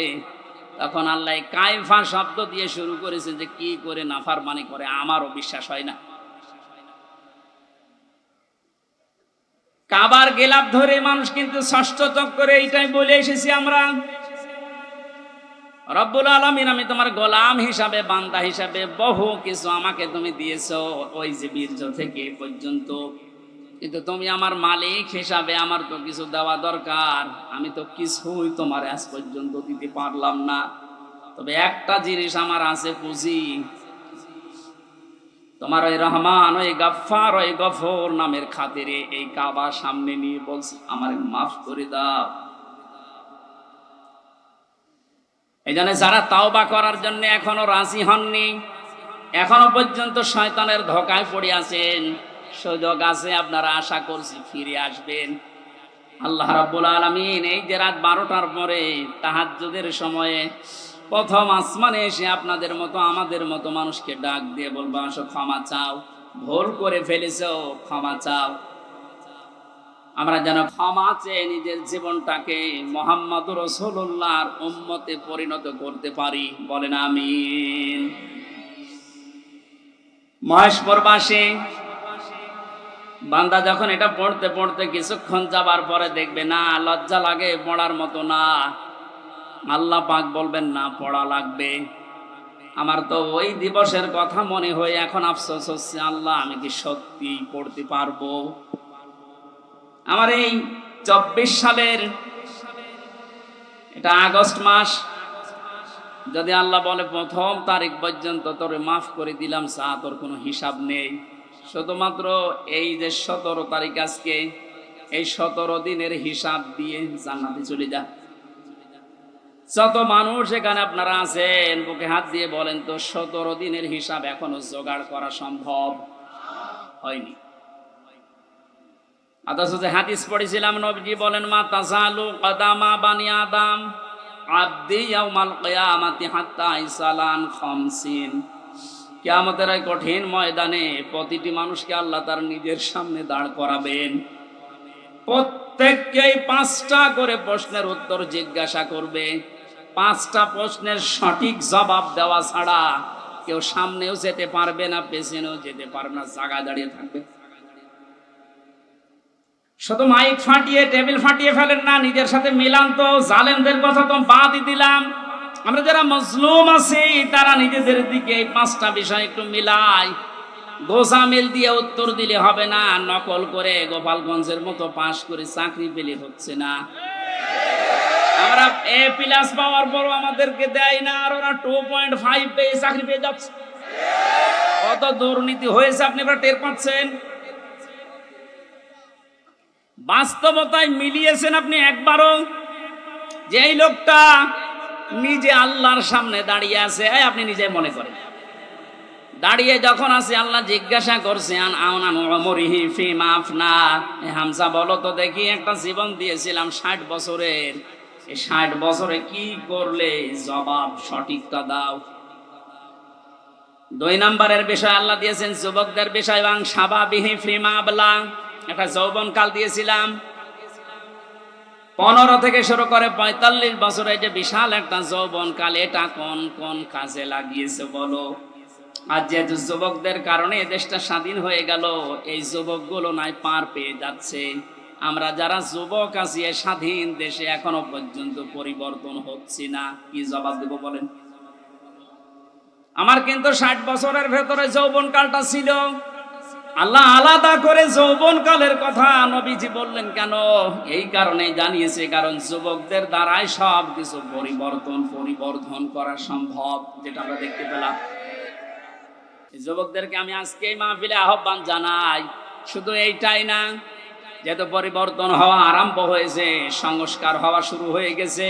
Speaker 1: তখন আল্লাহ কায়ফা শব্দ দিয়ে শুরু করেছে যে কি করে নাফরমানি করে আমারও বিশ্বাস হয় না। কাবার গেলাপ ধরে মানুষ কিন্তু ষষ্ঠ চক্করে এইটাই বলে এসেছি আমরা, রব্বুল আলামিন, আমি তোমার গোলাম হিসাবে, বান্দা হিসাবে বহু কিছু আমাকে তুমি দিয়েছো, ওই যে বীর্য থেকে পর্যন্ত, কিন্তু তুমি আমার মালিক হিসাবে আমার তো কিছু দেওয়া দরকার। আমি তো কিছুই তোমার আজ পর্যন্ত দিতে পারলাম না। তবে একটা জিনিস আমার আছে, পুঁজি। তোমার ওই রহমান, ওই গাফফার, ওই গফর নামের খাতিরে এই কাবা সামনে নিয়ে বলছে, আমার মাফ করে দাও। এই জন্য যারা তাওবা করার জন্য এখনো রাজি হননি, এখনো পর্যন্ত শয়তানের ধোঁকায় পড়ে আছেন, সুযোগ আছে, আপনারা আশা করছি ফিরে আসবেন। আল্লাহ রাব্বুল আলামিন এই যে রাত 12টার পরে তাহাজ্জুদের সময়ে প্রথম আসমানে এসে আপনাদের মতো আমাদের মতো মানুষকে ডাক দিয়ে বলবো, আসো ক্ষমা চাও, ভুল করে ফেলেছো, ক্ষমা চাও। আমরা যেন ক্ষমা চেয়ে নিজের জীবনটাকে মুহাম্মদুর রাসূলুল্লাহর উম্মতে পরিণত করতে পারি, বলেন আমিন। মহেশপুরবাসী বান্দা যখন এটা পড়তে পড়তে কিছুক্ষণ যাবার পরে দেখবে না লজ্জা লাগে, পড়ার মতো না, আল্লাহ পাক বলবেন না পড়া লাগবে। আমার তো ওই দিবসের কথা মনে হয়ে এখন আফসোস হচ্ছে, আল্লাহ আমি কি সত্যি পড়তে পারবো? আমার এই 24 সালের এটা আগস্ট মাস, যদি আল্লাহ বলে প্রথম তারিখ পর্যন্ত তোরে মাফ করে দিলাম, চা তোর কোনো হিসাব নেই, শুধুমাত্র এই যে 17 তারিখ আজকে, এই 17 দিনের হিসাব দিয়ে জান্নাতে চলে যা। যত মানুষ এখানে আপনারা আছেন, বুকে হাত দিয়ে বলেন তো 17 দিনের হিসাব এখনো জোগাড় করা সম্ভব হয়নি। অথচ যে হাদিস পড়েছিলাম, নবীজি বলেন, মা তাজালু কদামা বানি আদম আবদি ইয়াউমাল কিয়ামাতি হাত্তা ইসালান খামসিন। কিয়ামতের এই কঠিন ময়দানে প্রতিটি মানুষকে আল্লাহ তার নিজের সামনে দাঁড় করাবেন। প্রত্যেককেই 5টা করে প্রশ্নের উত্তর জিজ্ঞাসা করবে। 5টা প্রশ্নের সঠিক জবাব দেওয়া ছাড়া কেউ সামনেও যেতে পারবে না, পেছনেও যেতে পারবে না, জায়গায় দাঁড়িয়ে থাকবে। শুধু মাইক ফাটিয়ে টেবিল ফাটিয়ে ফেলেন না, নিজের সাথে মিলান তো। জালেমদের কথা তো বাদই দিলাম, আমরা যারা মজলুম আছি তারা নিজেদের দিকে এই 5টা বিষয় একটু মিলাই। গোজামিল দিয়ে উত্তর দিলে হবে না, নকল করে গোপালগঞ্জের মতো পাশ করে চাকরি পেলে হচ্ছে না। আমরা A+ পাওয়ার পরও আমাদেরকে দেয় না, আর ওরা 2.5 পেয়ে চাকরি পেয়ে যাচ্ছে। কত দুর্নীতি হয়েছে আপনি এবার টের পাচ্ছেন। বাস্তবতায় মিলিয়েছেন আপনি একবারও যে এই লোকটা নিজে আল্লাহর সামনে দাঁড়িয়ে আছে? আপনি নিজে মনে করেন দাঁড়িয়ে যখন আছে, আল্লাহ জিজ্ঞাসা করছেন হামজা বলো তো দেখি, একটা জীবন দিয়েছিলাম 60 বছরের, এই 60 বছরে কি করলে? জবাব সঠিকটা দাও। 2 নম্বরের বিষয় আল্লাহ দিয়েছেন যুবকদের বিষয়, এবং সাবাবিহি ফিমা আবলা, একটা যৌবন কাল দিয়েছিলাম। 15 থেকে শুরু করে 45 বছরে যে বিশাল একটা যৌবন কাল, এটা কোন কোন কাজে লাগিয়েছে বলো? আর যেহেতু যুবকদের কারণে দেশটা স্বাধীন হয়ে গেল, এই যুবকগুলো নাই পার পেয়ে যাচ্ছে। আমরা যারা যুবক আছি স্বাধীন দেশে এখনো পর্যন্ত পরিবর্তন হচ্ছে না, কি জবাব দেব বলেন? আমার কিন্তু 60 বছরের ভেতরে যৌবন কালটা ছিল। আল্লাহ আলাদা করে যৌবন কালের কথা নবীজি বললেন কেন? এই কারণে জানিয়েছে, কারণ যুবকদের দ্বারাই সব কিছু পরিবর্তন করা সম্ভব, যেটা আমরা দেখতে পেলাম। যুবকদেরকে আমি আজকে এই মাহফিলে আহ্বান জানাই, শুধু এইটাই না, যেহেতু পরিবর্তন হওয়া আরম্ভ হয়েছে, সংস্কার হওয়া শুরু হয়ে গেছে,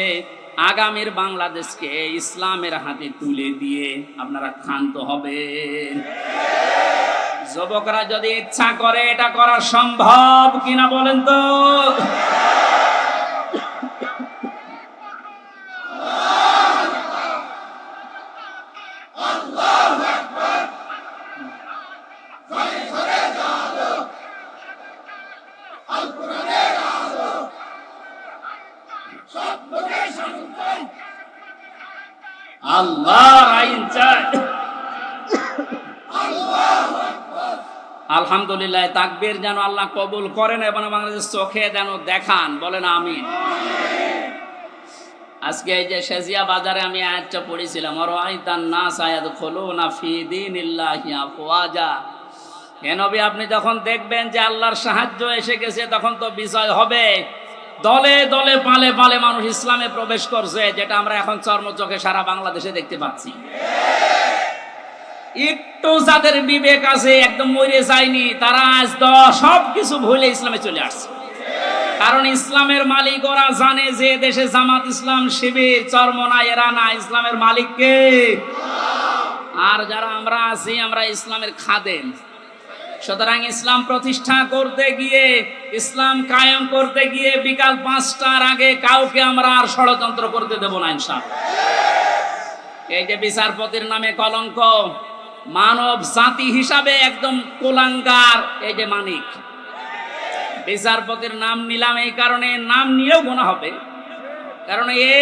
Speaker 1: আগামীর বাংলাদেশকে ইসলামের হাতে তুলে দিয়ে আপনারা ক্ষান্ত হবেন। যুবকরা যদি ইচ্ছা করে এটা করা সম্ভব কিনা বলেন তো? আল্লাহর আইন চাই। আলহামদুলিল্লাহ, তাকবীর যেন আল্লাহ কবুল করেন এবং বাংলাদেশ চোখে যেন দেখান, বলেন আমিন। আজকে এই যে শেজিয়া বাজারে আমি আয়াতটা পড়েছিলাম, আরাআইতান নাস ইয়াদখুলুনা ফি দীনিল্লাহি আফওয়াজা। হে নবী, আপনি যখন দেখবেন যে আল্লাহর সাহায্য এসে গেছে, তখন তো বিজয় হবে। দলে দলে পালে পালে মানুষ ইসলামে প্রবেশ করছে, যেটা আমরা এখন চর্মচোখে সারা বাংলাদেশে দেখতে পাচ্ছি। একটু যাদের বিবেক আছে, একদম মরে যায়নি, তারা আজ সবকিছু ভুলে ইসলামে চলে আসছে। কারণ ইসলামের মালিক ওরা জানে যে দেশে জামাত ইসলাম শিবির চরমনা এরা না, ইসলামের মালিক কে? আর যারা আমরা আছি, আমরা ইসলামের খাদেম। সুতরাং ইসলাম প্রতিষ্ঠা করতে গিয়ে, ইসলাম কায়েম করতে গিয়ে বিকাল 5টার আগে কাউকে আমরা আর ষড়যন্ত্র করতে দেব না ইনশাআল্লাহ। এই যে বিচারপতির নামে কলঙ্ক, মানব জাতি হিসাবে একদম কুলাঙ্গার এই যে মানিক, বিচারপতির নাম নিলাম এই কারণে, নাম নিয়েও গুনাহ হবে, কারণ এ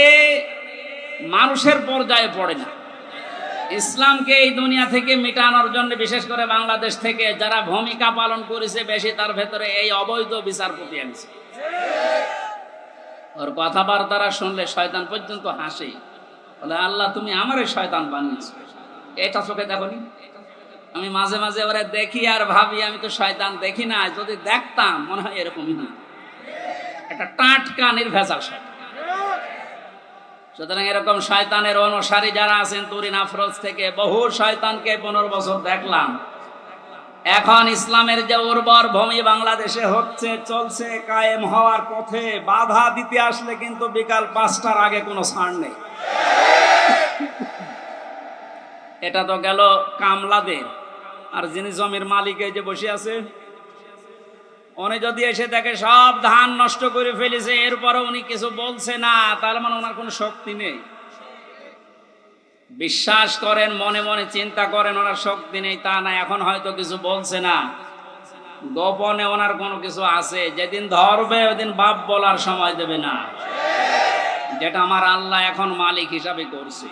Speaker 1: মানুষের পর্যায়ে পড়ে না। ইসলামকে এই দুনিয়া থেকে মিটানোর জন্য, বিশেষ করে বাংলাদেশ থেকে যারা ভূমিকা পালন করেছে বেশি, তার ভেতরে এই অবৈধ বিচারপতি আছে। ওর কথাবার্তারা শুনলে শয়তান পর্যন্ত হাসে, বলে আল্লাহ তুমি আমারে শয়তান বানিয়েছো। এটা চোখে দেখনি? আমি মাঝে মাঝে ওরা দেখি আর ভাবি আমি তো শয়তান দেখি না, যদি দেখতাম মনে হয় এরকমই না, একটা টাটকা নির্ভেজাল শয়তান। সুতরাং এরকম শয়তানের অনুসারী যারা আছেন, তুরিন আফরোজ থেকে বহু শয়তানকে 15 বছর দেখলাম। এখন ইসলামের যে উর্বর ভূমি বাংলাদেশে হচ্ছে, চলছে, কায়েম হওয়ার পথে, বাধা দিতে আসলে কিন্তু বিকাল 5টার আগে কোনো ছাড় নেই। এটা তো গেল কামলাদের। আর যিনি জমির মালিক এই যে বসে আছে, উনি যদি এসে দেখে সব ধান নষ্ট করে ফেলেছে, এরপরে উনি কিছু বলছে না, তার মানে ওনার কোনো শক্তি নেই। বিশ্বাস করেন, মনে মনে চিন্তা করেন ওনার শক্তি নেই তা না, এখন হয়তো কিছু বলছে না, গোপনে ওনার কোনো কিছু আছে। যেদিন ধরবে ওইদিন বাপ বলার সময় দেবে না, যেটা আমার আল্লাহ এখন মালিক হিসাবে করছে।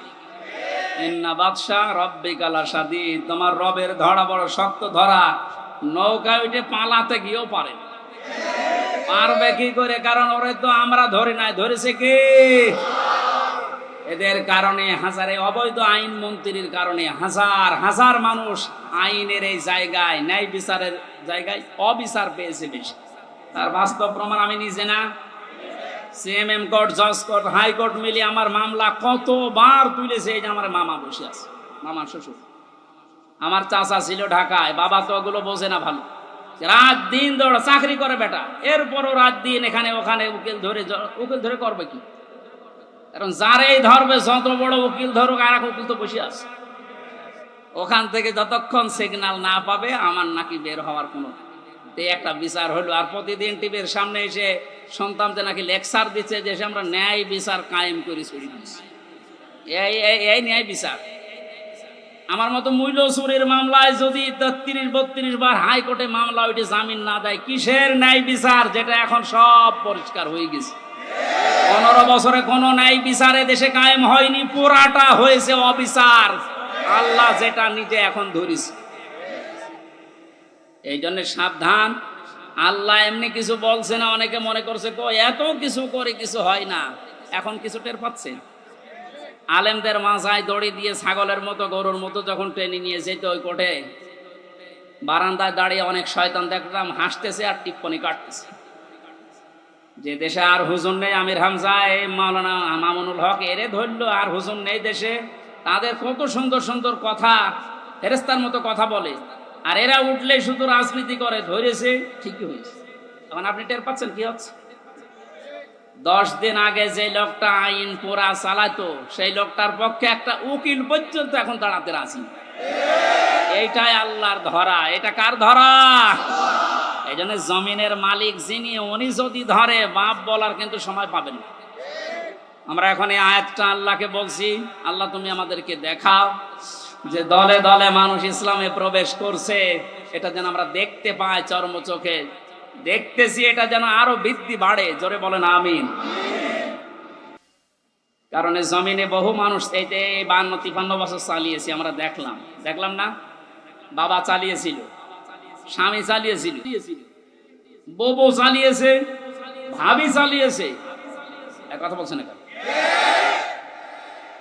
Speaker 1: ইন্না বাদশা রব্বিকা লাশাদীদ, তোমার রবের ধরা বড় শক্ত ধরা। নৌকায় উঠে পালাতে গিয়েও পারে, পারবে কি করে? কারণ ওরে তো আমরা ধরি নাই, ধরেছে কি? এদের কারণে হাজারে, অবৈধ আইন মন্ত্রীর কারণে হাজার হাজার মানুষ আইনের এই জায়গায়, ন্যায় বিচারের জায়গায় অবিচার পেয়েছে বেশি। তার বাস্তব প্রমাণ আমি নিজে না, সিএমএম কোর্ট, জজ কোর্ট, হাইকোর্ট মিলিয়ে আমার মামলা কতবার তুলেছে। এই যে আমার মামা বসে আছে, মামা শ্বশুর, আমার চাচা ছিল ঢাকায়, বাবা তো ওগুলো বোঝে না ভালো, রাত দিন ধরে চাকরি করে বেটা, এরপরও রাত দিন এখানে ওখানে উকিল ধরে করবে কি? কারণ যারাই ধরবে, যত বড় উকিল ধরুক, আর এক উকিল তো বসে আছে ওখান থেকে, যতক্ষণ সিগন্যাল না পাবে আমার নাকি বের হওয়ার কোনো একটা বিচার হলো। আর প্রতিদিন টিভির সামনে এসে সন্তানদের নাকি লেকচার দিচ্ছে যে আমরা ন্যায় বিচার কায়েম করে ছড়ি দিচ্ছি। এই ন্যায় বিচার? আমার মতো মূল্য চুরির মামলায় যদি 33-32 বার হাইকোর্টে মামলা ওইটি জামিন না দেয়, কিসের ন্যায় বিচার? যেটা এখন সব পরিষ্কার হয়ে গেছে। 15 বছরে কোনো ন্যায় বিচারে দেশে কায়েম হয়নি, পুরাটা হয়েছে অবিচার। আল্লাহ যেটা নিজে এখন ধরিছে। এই জন্য সাবধান, আল্লাহ এমনি কিছু বলছে না। অনেকে মনে করছে এত কিছু করে কিছু হয় না, এখন কিছু টের পাচ্ছে। আলেমদের মাথায় দড়ি দিয়ে ছাগলের মতো, গরুর মতো যখন ট্রেনে নিয়ে যেত ওই কোর্টে, বারান্দায় দাঁড়িয়ে অনেক শয়তান দেখলাম হাসতেছে আর টিপ্পনি কাটতেছে। যে দেশে আর হুজুর নেই, আমির হামজা, এই মাওলানা মামুনুল হক, এরে ধরলো, আর হুজুর নেই দেশে, তাদের কত সুন্দর সুন্দর কথা, ফেরেস্তার মতো কথা বলে, আর এরা উঠলে শুধু রাজনীতি করে, ধরেছে ঠিকই হয়েছে। এখন আপনি টের পাচ্ছেন কি হচ্ছে? 10 দিন আগে যে লোকটা আইন পুরা চালাতো, সেই লোকটার পক্ষে একটা উকিল পর্যন্ত এখন দাঁড়াতে রাজি। এইটাই আল্লাহর ধরা। এটা কার ধরা? এই জন্য জমিনের মালিক যিনি, উনি যদি ধরে, বাপ বলার কিন্তু সময় পাবেন না। আমরা এখন এই আয়াতটা আল্লাহকে বলছি, আল্লাহ তুমি আমাদেরকে দেখাও যে দলে দলে মানুষ ইসলামে প্রবেশ করছে, এটা যেন আমরা দেখতে পাই, চর্ম চোখে দেখতেছি, এটা যেন আরো বৃদ্ধি বাড়ে। জোরে বলেন আমিন। কারণ জমিনে বহু মানুষ এই 52-53 বছর চালিয়েছি, আমরা দেখলাম না? বাবা চালিয়েছিল, স্বামী চালিয়েছিল, বউ চালিয়েছে, ভাবি চালিয়েছে, কথা বলছে না?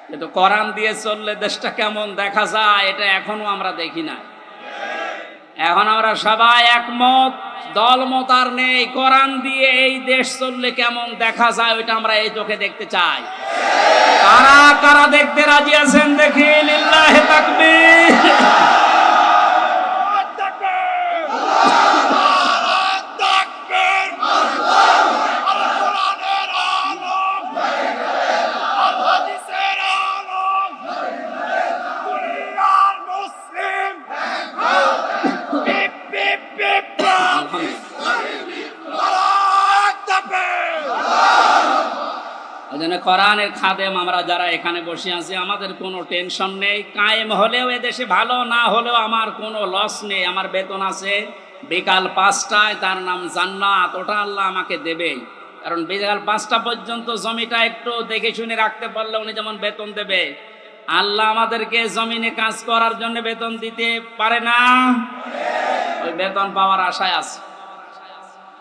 Speaker 1: কিন্তু কোরআন দিয়ে চললে দেশটা কেমন দেখা যায়, এটা এখনো আমরা দেখি না। এখন আমরা সবাই একমত, দলমত আর নেই। কোরআন দিয়ে এই দেশ চললে কেমন দেখা যায়, ওইটা আমরা এই চোখে দেখতে চাই। কারা কারা দেখতে রাজি আছেন দেখি? লিল্লাহি তাকবীর। কোরআনের খাদেম আমরা যারা এখানে বসে আছি, আমাদের কোনো টেনশন নেই। কায়েম হলেও এদেশে ভালো, না হলেও আমার কোনো লস নেই। আমার বেতন আছে বিকাল 5টায়, তার নাম জান্নাত, ওটা আল্লাহ আমাকে দেবে। কারণ বিকাল 5টা পর্যন্ত জমিটা একটু দেখে শুনে রাখতে পারলে উনি যেমন বেতন দেবে, আল্লাহ আমাদেরকে জমিনে কাজ করার জন্য বেতন দিতে পারে না? ওই বেতন পাওয়ার আশায় আছে।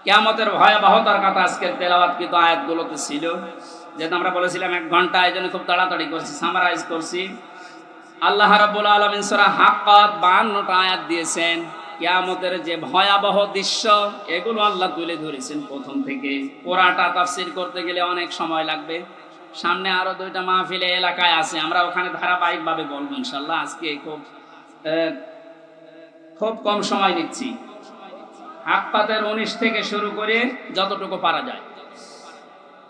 Speaker 1: কিয়ামতের ভয়াবহতার কথা আজকের তেলাওয়াতকৃত আয়াতগুলোতে ছিল। যেহেতু আমরা বলেছিলাম 1 ঘন্টা, এই জন্য খুব তাড়াতাড়ি করছি, সামারাইজ করছি। আল্লাহ রাব্বুল আলামিন সূরা হাক্কাত 52টা আয়াত দিয়েছেন। কিয়ামতের যে ভয়াবহ দৃশ্য, এগুলো আল্লাহ তুলে ধরেছেন প্রথম থেকে। পুরাটা তাফসীর করতে গেলে অনেক সময় লাগবে। সামনে আরো 2টা মাহফিলে এলাকায় আছে, আমরা ওখানে ধারাবাহিকভাবে বলবো ইনশাআল্লাহ। আজকে খুব কম সময় নিচ্ছি। হাক্কাতের 19 থেকে শুরু করে যতটুকু পারা যায়।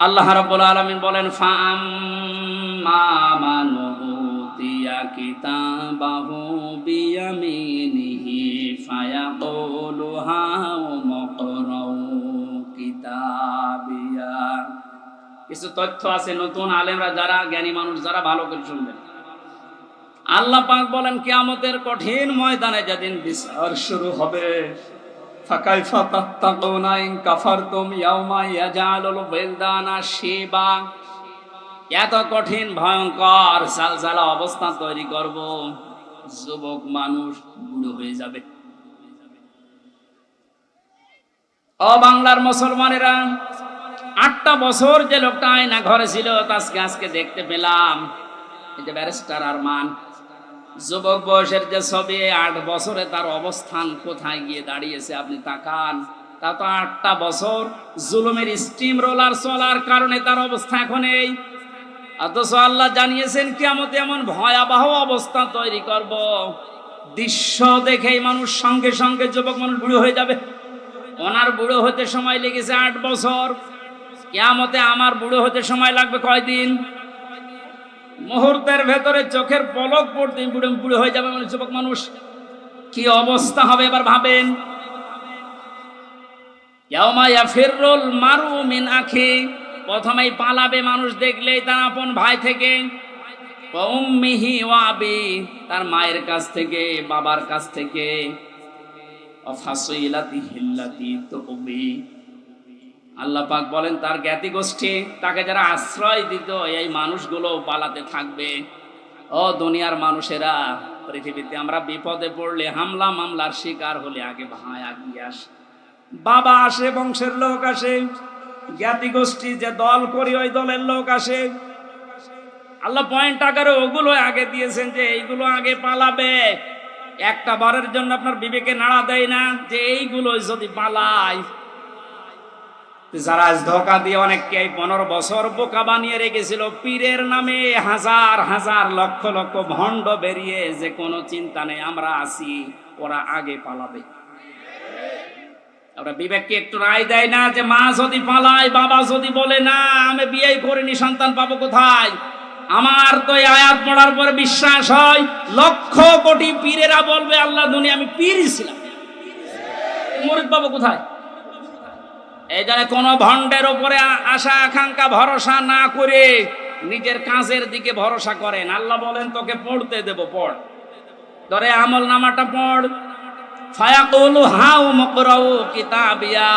Speaker 1: আল্লাহ রাব্বুল আলামিন বলেন, ফাআম্মা মান উতিয়া কিতাবাহু বিয়ামিনিহি ফায়াকুলু হাউমুকরাউ কিতাবিয়া। কিছু তথ্য আছে, নতুন আলেমরা যারা, জ্ঞানী মানুষ যারা, ভালো করে শুনবেন। আল্লাহ পাক বলেন কিয়ামতের কঠিন ময়দানে যেদিন বিচার শুরু হবে, ফাকাইফা তাত্তাকুনা ইন কাফারতুম ইয়াওমা ইয়াজআলুল বিলদানা শিবা, এত কঠিন ভয়ঙ্কর সালসালা অবস্থা তৈরি করব, যুবক মানুষ বুড়ো হয়ে যাবে। ও বাংলার মুসলমানেরা, 8টা বছর যে লোকটা আয়না ঘরে ছিল আজকে দেখতে পেলাম। এই যে ব্যারিস্টার আরমান, যুবক বয়সের যে ছবি, 8 বছরে তার অবস্থান কোথায় গিয়ে দাঁড়িয়েছে আপনি তাকান। তা তো 8টা বছর জুলুমের স্টিম রোলার চলার কারণে তার অবস্থা এখন এই। অথচ আল্লাহ জানিয়েছেন কিয়ামতে এমন ভয়াবহ অবস্থা তৈরি করব, দৃশ্য দেখেই মানুষ সঙ্গে সঙ্গে যুবক মানুষ বুড়ো হয়ে যাবে। ওনার বুড়ো হতে সময় লেগেছে 8 বছর, কিয়ামতে আমার বুড়ো হতে সময় লাগবে কয়দিন? মুহূর্তের ভেতরে চোখের পলক পড়তে বুড়ো হয়ে যাবে মানে যুবক মানুষ। কি অবস্থা হবে এবার ভাবেন। ইয়াউমা ইয়াফিরুল মারউ মিন আখি, প্রথমেই পালাবে মানুষ দেখলেই তার আপন ভাই থেকে। ওয়া উম্মিহি ওয়া আবি, তার মায়ের কাছ থেকে, বাবার কাছ থেকে। ওয়া ফাসিলাতিহি আল্লাতী তুবি, আল্লাহ পাক বলেন তার জ্ঞাতি গোষ্ঠী, তাকে যারা আশ্রয় দিত, এই মানুষগুলো পালাতে থাকবে। ও দুনিয়ার মানুষেরা, পৃথিবীতে আমরা বিপদে পড়লে, হামলা মামলার শিকার হলে আগে ভাই আগিয়ে আসে, বাবা আসে, বংশের লোক আসে, জ্ঞাতি গোষ্ঠী যে দল করি ওই দলের লোক আসে। আল্লাহ পয়েন্ট আকারে ওগুলো আগে দিয়েছেন যে এইগুলো আগে পালাবে। একটা বারের জন্য আপনার বিবেকে নাড়া দেয় না যে এইগুলো যদি পালায়? যারা ধোকা দিয়ে অনেককে 15 বছর বোকা বানিয়ে রেখেছিল, পীরের নামে হাজার হাজার লক্ষ লক্ষ ভণ্ড বেরিয়ে, যে কোনো চিন্তা নেই আমরা আছি, ওরা আগে পালাবে। আমরা বিবেককে একটু রায় দেয় না যে মা যদি পালায়, বাবা যদি বলে না আমি বিয়ে করিনি, সন্তান পাবো কোথায়? আমার তো এই আয়াত পড়ার পরে বিশ্বাস হয়, লক্ষ কোটি পীরেরা বলবে আল্লাহ দুনিয়া আমি পীরই ছিলাম, মুরিদ পাবো কোথায়? এই জন্য কোন ভণ্ডের উপরে আশা আকাঙ্ক্ষা ভরসা না করে নিজের কাজের দিকে ভরসা করেন। আল্লাহ বলেন তোকে পড়তে দেব, পড়, ধরে আমল নামাটা পড়। ফায়াকুলু হাউ মুকরাউ কিতাবিয়া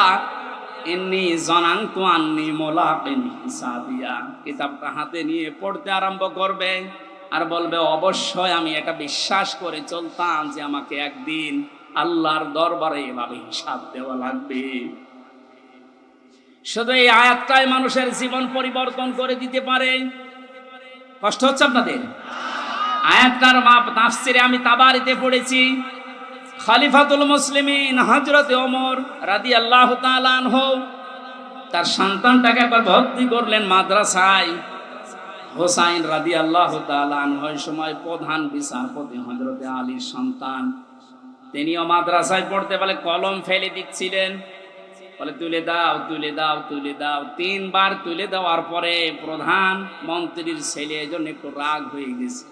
Speaker 1: ইন্নী যানানতু আন্নী মুলাকিন হিসাবিয়া, কিতাবটা হাতে নিয়ে পড়তে আরম্ভ করবে আর বলবে অবশ্যই আমি এটা বিশ্বাস করে চলতাম যে আমাকে একদিন আল্লাহর দরবারে এভাবে হিসাব দেওয়া লাগবে। শুধু এই আয়াতটাই মানুষের জীবন পরিবর্তন করে দিতে পারে। কষ্ট হচ্ছে আপনাদের? আয়াতটার তাফসিরে আমি তাবারিতে পড়েছি, খলিফাতুল মুসলিমিন হযরত ওমর রাদিয়াল্লাহু তাআলা আনহু তার সন্তানটাকে একবার ভর্তি করলেন মাদ্রাসায়। হোসাইন রাদিয়াল্লাহু তাআলা আনহু ওই সময় প্রধান বিচারপতি হযরত আলীর সন্তান, তিনিও মাদ্রাসায় পড়তে বলে কলম ফেলে দিচ্ছিলেন, বলে তুলে দাও তুলে দাও তুলে দাও। 3 বার তুলে দেওয়ার পরে প্রধান মন্ত্রীর ছেলে এজন্য একটু রাগ হয়ে গেছে,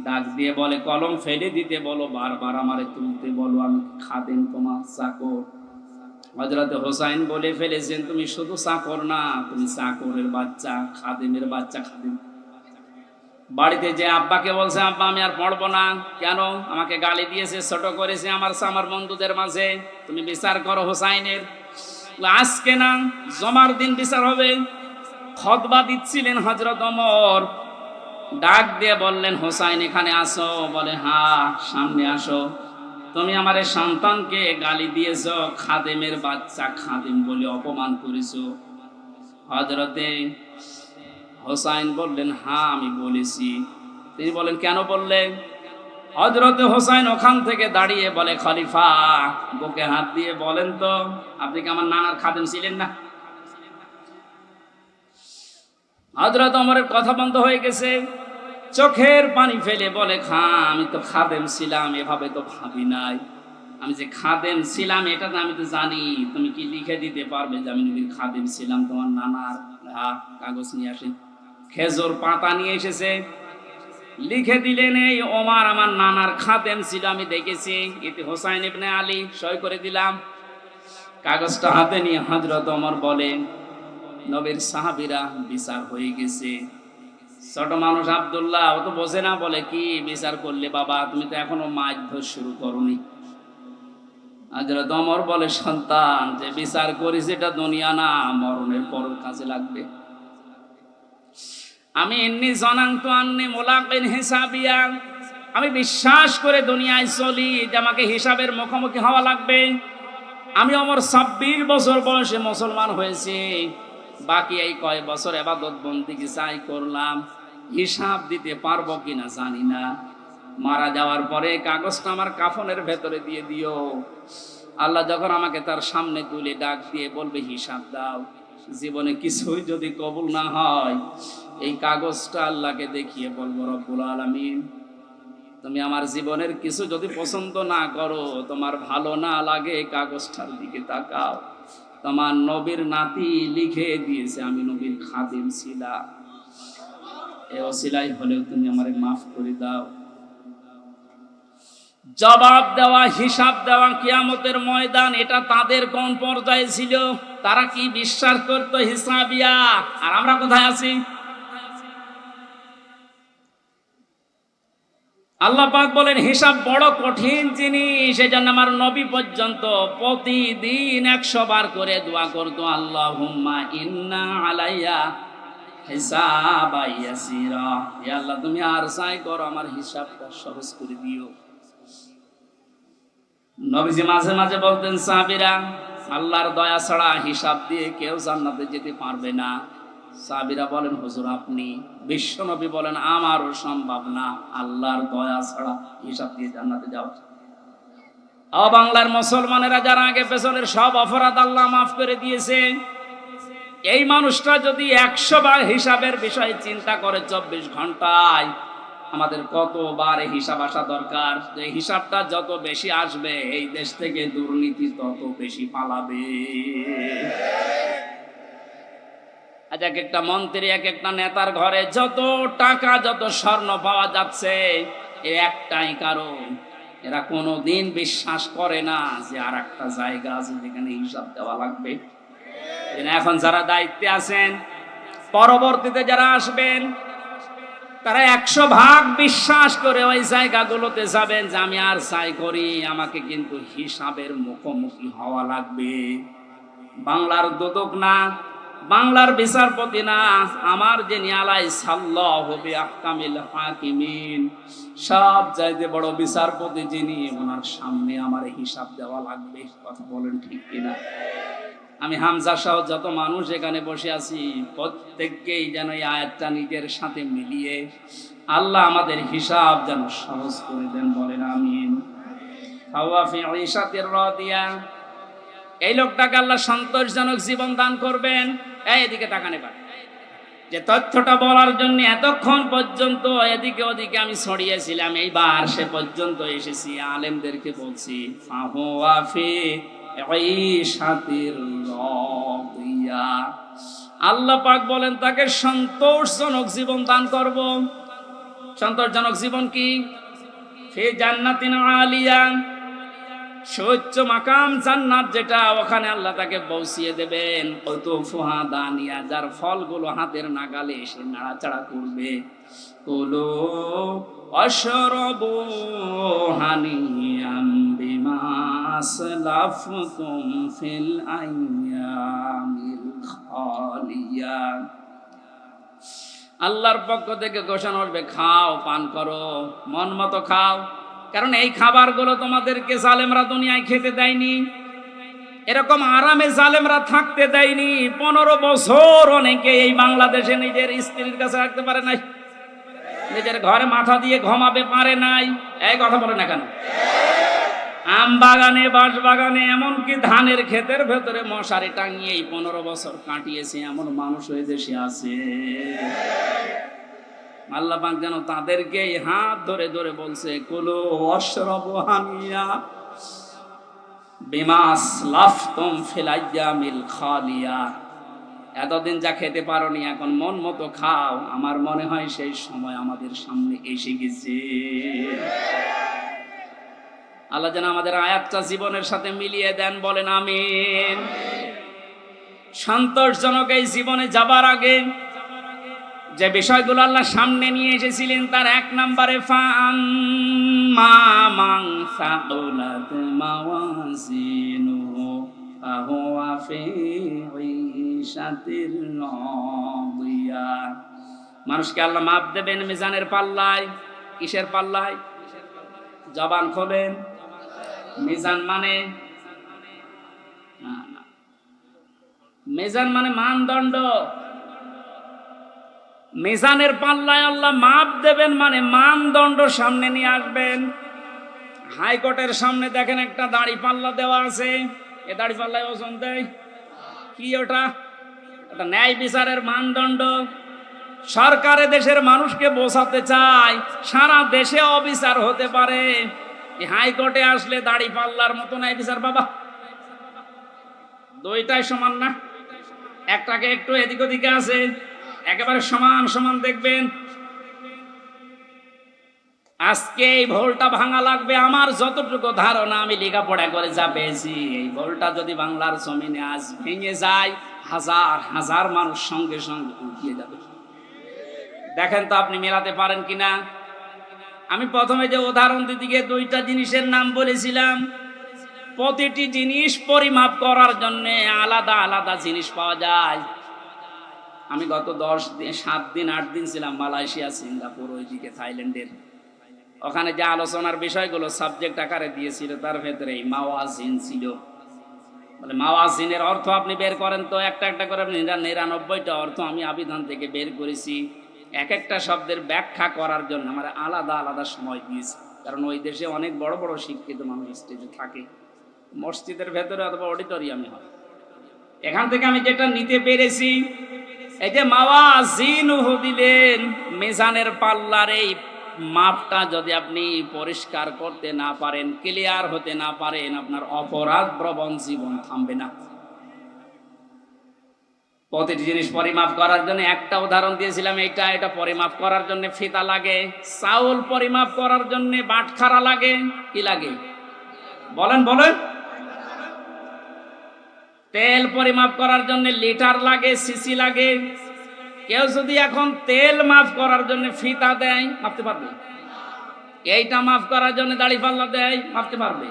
Speaker 1: ডাক দিয়ে বলে কলম ফেলে দিতে বলো, বারবার আমারে তুলতে বলো, আমি খাদেম তোমার চাকর। হযরত হোসাইন বলে ফেলেছেন তুমি শুধু চাকর না, তুমি চাকরের বাচ্চা, খাদেমের বাচ্চা। খাদেম বাড়িতে যে আব্বাকে বলছে আব্বা আমি আর পড়বো না, কেন? আমাকে গালি দিয়েছে, ছোট করেছে আমার বন্ধুদের মাঝে, তুমি বিচার করো হোসাইনের। আজকে না, জমার দিন বিচার হবে। খুতবা দিচ্ছিলেন হযরত ওমর, ডাক দিয়ে বললেন হোসাইন এখানে আসো। বলে হ্যাঁ সামনে আসো। তুমি আমার সন্তানকে গালি দিয়েছো, খাদেমের বাচ্চা, খাদেম বলে অপমান করেছো। হযরতে হোসাইন বললেন হ্যাঁ আমি বলেছি। তিনি বলেন কেন বললেন? হযরতে হোসাইন ওখান থেকে দাঁড়িয়ে বলে খলিফা, বুকে হাত দিয়ে বলেন তো আপনি কি আমার নানার খাদেম ছিলেন না? হযরত ওমরের কথা বন্ধ হয়ে গেছে, চোখের পানি ফেলে বলে আমি তো খাদেম ছিলাম, এভাবে তো ভাবি নাই। আমি যে খাদেম ছিলাম এটা তো আমি তো জানি, তুমি কি লিখে দিতে পারবে যে আমি খাদেম ছিলাম তোমার নানার? কাগজ নিয়ে আসেন। খেজুর পাতা নিয়ে এসেছে, লিখে দিলেন এই ওমর আমার নানার খাদেম ছিল, আমি দেখেছি, এতে হোসাইন ইবনে আলী, সই করে দিলাম। কাগজটা হাতে নিয়ে হযরত ওমর বলেন নবীর সাহাবীরা বিচার হয়ে গেছে, ছোট মানুষ আব্দুল্লাহ, ও তো বোঝে না, বলে কি বিচার করলে বাবা, তুমি তো এখনো মাছ ধর শুরু করনি। হযরত ওমর বলে, সন্তান, যে বিচার করিস এটা দুনিয়া না, মরণের পর কাজে লাগবে। আমি ইন্নী জনানতু আন্নী মুলাকিন হিসাবিয়া, আমি বিশ্বাস করে দুনিয়ায় চলি যে আমাকে হিসাবের মুখোমুখি হওয়া লাগবে। আমি ওমর 26 বছর বয়সে মুসলমান হয়েছি, বাকি এই কয় বছর ইবাদত বন্দেগী চাই করলাম, হিসাব দিতে পারবো কিনা জানি না। মারা যাওয়ার পরে কাগজটা আমার কাফনের ভেতরে দিয়ে দিও। আল্লাহ যখন আমাকে তার সামনে তুলে ডাক দিয়ে বলবে হিসাব দাও, জীবনে কিছুই যদি কবুল না হয়, এই কাগজটা আল্লাহকে দেখিয়ে বলবো, রব্বুল আলামিন, তুমি আমার জীবনের কিছু যদি পছন্দ না করো, তোমার ভালো না লাগে, কাগজটার দিকে তাকাও, তোমার নবীর নাতি লিখে দিয়েছে আমি নবীর খাদিম ছিলাম, এ ওসিলাই হলেও তুমি আমারে মাফ করে দাও। জবাব দেওয়া, হিসাব দেওয়া কিয়ামতের ময়দান, এটা তাদের কোন পর্যায়ে ছিল? তারা কি বিশ্বাস করতো হিসাবিয়া? আর আমরা কোথায় আছি? আল্লাহ পাক বলেন হিসাব বড় কঠিন জিনিস, সেজন্য আমার নবী পর্যন্ত প্রতিদিন 100 বার করে দোয়া করতো, আল্লাহুম্মা ইন্না আলাইয়া হিসাবা ইয়াসিরা, হে আল্লাহ তুমি আর চাই করো আমার হিসাবটা সহজ করে দিও। নবীজি মাঝে মাঝে বলতেন, সাহাবীরা, আল্লাহর দয়া ছাড়া হিসাব দিয়ে কেউ জান্নাতে যেতে পারবে না। সাহাবীরা বলেন, হুজুর আপনি? বিশ্ব নবী বলেন, আমারও সম্ভব না, আল্লাহর দয়া ছাড়া হিসাব দিয়ে জান্নাতে যাওয়া। বাংলার মুসলমানেরা যারা আগে পেছনের সব অপরাধ আল্লাহ মাফ করে দিয়েছে, এই মানুষটা যদি 100 বার হিসাবের বিষয়ে চিন্তা করে 24 ঘন্টায়, আমাদের কতবার হিসাব আসা দরকার। এই হিসাবটা যত বেশি আসবে, এই দেশ থেকে দুর্নীতি তত বেশি পালাবে। আজ এক একটা মন্ত্রী, এক একটা নেতার ঘরে যত টাকা, যত স্বর্ণ পাওয়া যাচ্ছে, এর একটাই কারণ, এরা কোনোদিন বিশ্বাস করে না যে আর একটা জায়গা আছে যেখানে হিসাব দেওয়া লাগবে। এখন যারা দায়িত্বে আছেন, পরবর্তীতে যারা আসবেন, তারা 100 ভাগ বিশ্বাস করে ওই জায়গাগুলোতে যাবেন যে আমি আর চাই করি, আমাকে কিন্তু হিসাবের মুখোমুখি হওয়া লাগবে। বাংলার দুদক না, বাংলার বিচারপতি না, আমার যিনি আলাইসাল্লাহু বিআহকামিল হাকিমিন, সব চাইতে বড় বিচারপতি যিনি, ওনার সামনে আমার হিসাব দেওয়া লাগবে। কথা বলেন ঠিক কিনা? আমি হামজা সহ যত মানুষ এখানে বসে আছি, প্রত্যেককেই যেন এই আয়াতটা নিজের সাথে মিলিয়ে আল্লাহ আমাদের হিসাব যেন সহজ করে দেন, বলেন আমিন। এই লোকটাকে আল্লাহ সন্তোষজনক জীবন দান করবেন। এদিকে তাকান এবার, যে তথ্যটা বলার জন্য এতক্ষণ পর্যন্ত এদিকে ওদিকে আমি ছড়িয়েছিলাম, এইবার সে পর্যন্ত এসেছি, আলেমদেরকে বলছি, আল্লাহ পাক বলেন তাকে সন্তোষজনক জীবন দান করব। সন্তোষজনক জীবন কি? ফি জান্নাতিন আলিয়া, সুউচ্চ মাকাম জান্নাত যেটা, ওখানে আল্লাহ তাকে পৌঁছিয়ে দেবেন। কুতুফুহা দানিয়া, যার ফলগুলো হাতের নাগালে এসে নাড়াচাড়া করবে। কুলু ওয়াশরাবু হানিয়াম বিমা আসলাফতুম ফিল আইয়ামিল খালিয়া। আল্লাহর পক্ষ থেকে ঘোষণা হবে, খাও, পান করো, মন মতো খাও, কারণ এই খাবারগুলো তোমাদেরকে জালেমরা দুনিয়ায় খেতে দেয়নি, এরকম আরামে জালেমরা থাকতে দেয়নি। 15 বছর অনেকে এই বাংলাদেশে নিজের স্ত্রীর কাছে রাখতে পারে নাই, নিজের ঘরে মাথা দিয়ে ঘুমাবে পারে নাই। এই কথা বলে না কেন? আম বাগানে, বাঁশ বাগানে, এমনকি ধানের ক্ষেতের ভেতরে মশারি টাঙিয়ে 15 বছর কাটিয়েছে এমন মানুষ হয়ে দেশে আছে। আল্লাহ পাক যেন তাদেরকে হাত ধরে ধরে বলছে, কুলু ওয়াশরাবু হানিয়া বিমা আসলাফতুম ফিল আইয়ামিল খালিয়া। এতদিন যা খেতে পারোনি, এখন মন মতো খাও। আমার মনে হয় সেই সময় আমাদের সামনে এসে গেছে। আল্লাহ যেন আমাদের আয়াতটা জীবনের সাথে মিলিয়ে দেন, বলেন আমিন। সন্তোষজনক এই জীবনে যাবার আগে যে বিষয়গুলো আল্লাহ সামনে নিয়ে এসেছিলেন তার এক নম্বরে ফাআম্মা মান সাকুলাত মাওয়াজিনুহু ফাহুয়া ফি ঈশাতির রাদিয়া। মানুষকে আল্লাহ মাপ দেবেন মিজানের পাল্লায়। কিসের পাল্লায়? জবান খোলেন। মিজান মানে মিজান মানে মানদণ্ড। মিজানের পাল্লায় আল্লাহ মাপ দেবেন মানে মানদণ্ড সামনে নিয়ে আসবেন। হাইকোর্টের সামনে দেখেন একটা দাড়ি পাল্লা দেওয়া আছে, এ দাড়ি পাল্লায় ওজন দেয় কি? ওটা ন্যায় বিচারের মানদণ্ড। সরকারে দেশের মানুষকে বোঝাতে চায় সারা দেশে অবিচার হতে পারে, হাইকোর্টে আসলে দাড়ি পাল্লার মতো ন্যায় বিচার বাবা। দুইটাই সমান না, একটাকে একটু এদিক ওদিকে আছে, একেবারে সমান সমান দেখবেন। আজকে এই ভুলটা ভাঙা লাগবে। আমার যতটুকু ধারণা, আমি লেখাপড়া করে যা পেয়েছি, এই ভুলটা যদি বাংলার জমিনে আজ ভেঙে যায়, হাজার হাজার মানুষ সঙ্গে সঙ্গে উঠিয়ে যাবে। দেখেন তো আপনি মেলাতে পারেন কিনা। আমি প্রথমে যে উদাহরণ দিতে গিয়ে দুইটা জিনিসের নাম বলেছিলাম। প্রতিটি জিনিস পরিমাপ করার জন্য আলাদা আলাদা জিনিস পাওয়া যায়। আমি গত 7 দিন 8 দিন ছিলাম মালয়েশিয়া, সিঙ্গাপুর, ওইদিকে থাইল্যান্ডের। ওখানে যে আলোচনার বিষয়গুলো সাবজেক্ট আকারে দিয়েছিল তার ভেতরে মাওয়াজিন ছিল। বলে মাওয়াজিনের অর্থ আপনি বের করেন তো, একটা একটা করে 99টা অর্থ আমি আবিধান থেকে বের করেছি। এক একটা শব্দের ব্যাখ্যা করার জন্য আমার আলাদা আলাদা সময় দিয়েছি, কারণ ওই দেশে অনেক বড় বড় শিক্ষিত মানুষ স্টেজে থাকে, মসজিদের ভেতরে অথবা অডিটোরিয়ামে হয়। এখান থেকে আমি যেটা নিতে পেরেছি, এই যে মাওয়াজিনুহু দিলেন, মিজানের পাল্লার এই মাপটা যদি আপনি পরিষ্কার করতে না পারেন, ক্লিয়ার হতে না পারেন, আপনার অপরাধ প্রবণ জীবন থামবে না। প্রতিটি জিনিস পরিমাপ করার জন্য একটা উদাহরণ দিয়েছিলাম, এটা পরিমাপ করার জন্য ফিতা লাগে। চাউল পরিমাপ করার জন্য বাটখারা লাগে। কি লাগে বলেন বলেন? তেল পরিমাপ করার জন্য লিটার লাগে, সিসি লাগে। কেউ যদি এখন তেল মাপ করার জন্য ফিতা দেয়, মাপতে পারবে? এইটা মাপ করার জন্য দাড়ি পাল্লা দেয়, মাপতে পারবে?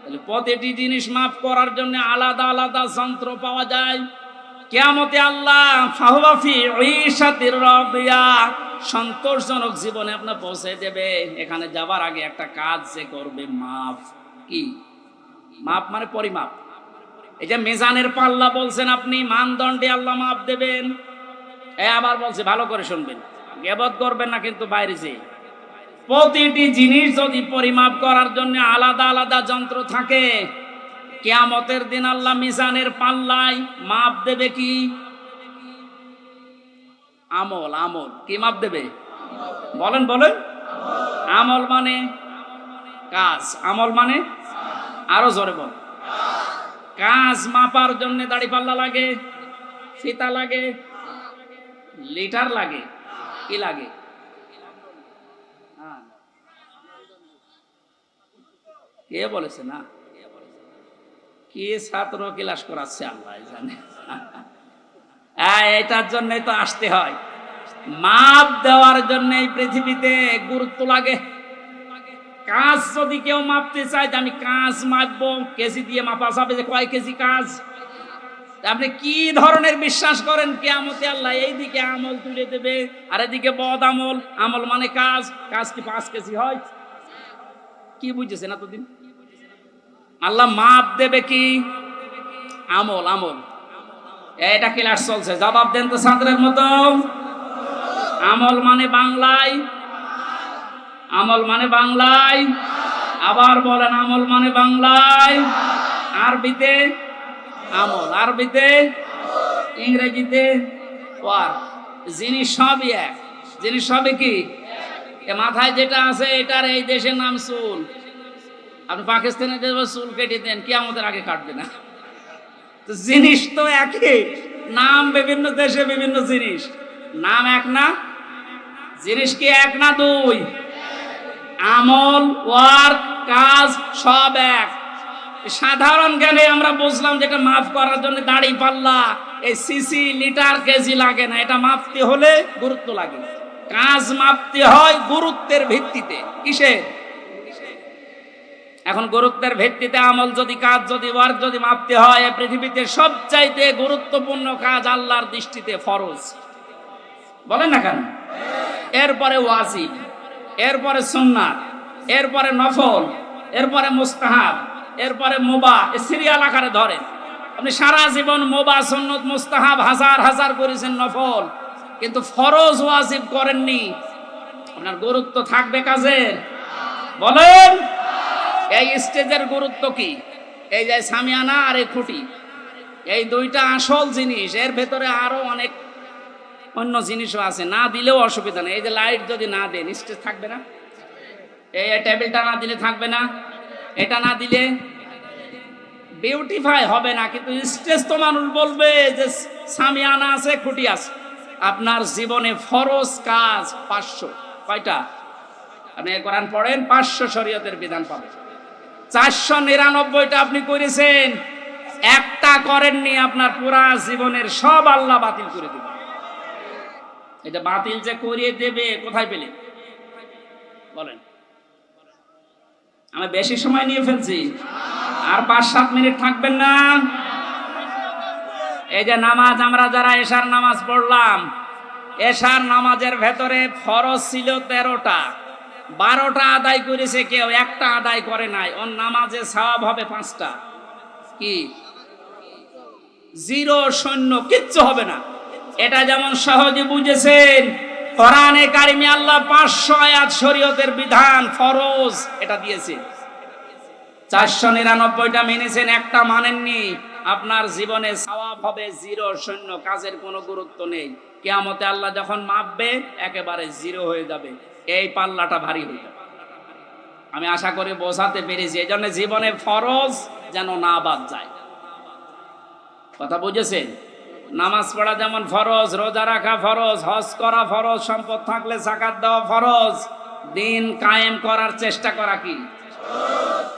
Speaker 1: তাহলে প্রতিটি জিনিস মাপ করার জন্য আলাদা আলাদা যন্ত্র পাওয়া যায়। কিয়ামতে আল্লাহ ফাহুয়া ফি ঈশাতির রাদিয়া, সন্তোষজনক জীবনে আপনার পৌঁছে দেবে। এখানে যাবার আগে একটা কাজ যে করবে, মাপ। কি মাপ? মানে পরিমাপ। এই যে মিজানের পাল্লা বলছেন আপনি, মানদণ্ডে আল্লাহ মাপ দেবেন। আবার বলছে ভালো করে শুনবেন, গীবত করবেন না কিন্তু বাইরে যে। প্রতিটি জিনিস যদি পরিমাপ করার জন্য আলাদা আলাদা যন্ত্র থাকে, কিয়ামতের দিন আল্লাহ মিজানের পাল্লায় মাপ দেবে কি? আমল। আমল কি মাপ দেবে? বলেন বলেন। আমল মানে কাজ, আমল মানে আরো জোরে বল। কাজ মাপার জন্য দাড়ি পাল্লা লাগে, ফিতা লাগে, লিটার লাগে। কি লাগে? কে বলেছে না? কি ছাত্র ক্লাস করাচ্ছে আল্লাহ জানে। এটার জন্য তো আসতে হয়। মাপ দেওয়ার জন্য এই পৃথিবীতে গুরুত্ব লাগে। কাজ যদি কেউ মাপতে চায়, আমি কাজ মাপবো, কেজি দিয়ে মাপা যাবে যে কয় কেজি কাজ। আপনি কি ধরনের বিশ্বাস করেন? কিয়ামতে আল্লাহ এইদিকে আমল তুলে দেবে আর এদিকে বদ আমল। আমল মানে কাজ, কাজ কি 5 কেজি হয়? কি বুঝেছেন এতদিন? আল্লাহ মাপ দেবে কি? আমল। আমল এটা ক্লাস চলছে, জবাব দেন তো ছাত্রের মতো। আমল মানে বাংলায়, আমল মানে বাংলায়। আবার বলেন, আমল মানে বাংলায়। আরবিতে আমল, আরবিতে, ইংরেজিতে ওয়ার্ক। জিনিস সবই এক, জিনিস সবই কি? মাথায় যেটা আছে এটার এই দেশের নাম চুল। আপনি পাকিস্তানে চুল কেটে দেন, কিয়ামতের আগে কাটবে না। তো জিনিস তো একই, নাম বিভিন্ন দেশে বিভিন্ন জিনিস। নাম এক না, জিনিস কি এক না দুই? আমল, ওয়ার্ক, কাজ সব এক। সাধারণ জ্ঞানে আমরা বুঝলাম যেটা মাফ করার জন্য দাড়ি পাল্লা, এই সিসি লিটার কেজি লাগে না, এটা মাপতে হলে গুরুত্ব লাগে। কাজ মাপতে হয় গুরুত্বের ভিত্তিতে। কিসের? এখন গুরুত্বের ভিত্তিতে আমল যদি, কাজ যদি, ওয়ার্ক যদি মাপতে হয়, পৃথিবীতে সবচাইতে গুরুত্বপূর্ণ কাজ আল্লাহর দৃষ্টিতে ফরজ। বলেন না কেন? এরপরে ওয়াজিব, এরপরে সুন্নাত, এরপরে নফল, এরপরে মুস্তাহাব, এরপরে মুবাহ। সিরিয়াল আকারে ধরেন। আপনি সারা জীবন মুবাহ, সুন্নাত, মুস্তাহাব হাজার হাজার করেছেন, নফল, কিন্তু ফরজ ওয়াজিব করেননি। আপনার গুরুত্ব থাকবে কাজের? বলেন। এই স্টেজের গুরুত্ব কি? এই যে সামিয়ানা আর এই খুঁটি, এই দুইটা আসল জিনিস। এর ভেতরে আরো অনেক অন্য জিনিসও আছে, না দিলেও অসুবিধা নেই। এই যে লাইট যদি না দেন, স্টেজ থাকবে না। এই টেবিলটা না দিলে থাকবে না, এটা না দিলে বিউটিফাই হবে না। কিন্তু স্টেজ তো মানুষ বলবে যে সামিয়ানা আছে, খুঁটি আছে। আপনার জীবনে ফরজ কাজ 500। কয়টা? আপনি কোরআন পড়েন, 500 শরীয়তের বিধান পাবেন। 499টা আপনি করেছেন, একটা করেননি, আপনার পুরা জীবনের সব আল্লাহ বাতিল করে দেবে। এটা বাতিল যে করিয়ে দেবে কোথায় পেলেন? বলেন। আমি বেশি সময় নিয়ে ফেলছি, আর 5-7 মিনিট থাকবেন না? এই যে নামাজ, আমরা যারা এশার নামাজ পড়লাম, এশার নামাজের ভেতরে ফরজ ছিল 13টা, 12টা আদায় করেছে কেউ, একটা আদায় করে নাই। ওর নামাজে সওয়াব হবে 5টা। কি? 0, শূন্য, কিচ্ছু হবে না। এটা যেমন সহজে বুঝেছেন, কোরআনে কারিমে আল্লাহ 500 আয়াত শরীয়তের বিধান ফরজ এটা দিয়েছে। 499টা মেনেছেন, একটা মানেননি। আপনার জীবনে সওয়াব হবে 0, শূন্য, কাজের কোনো গুরুত্ব নেই। কিয়ামতে আল্লাহ যখন মাপবে একেবারে 0 হয়ে যাবে। এই পাল্লাটা ভারী হয়ে যাবে। আমি আশা করি বোঝাতে পেরেছি। এই জন্য জীবনে ফরজ যেন না বাদ যায়। কথা বুঝেছেন? নামাজ পড়া যেমন ফরজ, রোজা রাখা ফরজ, হজ করা ফরজ, সম্পদ থাকলে যাকাত দেওয়া ফরজ, দিন কায়েম করার চেষ্টা করা কি?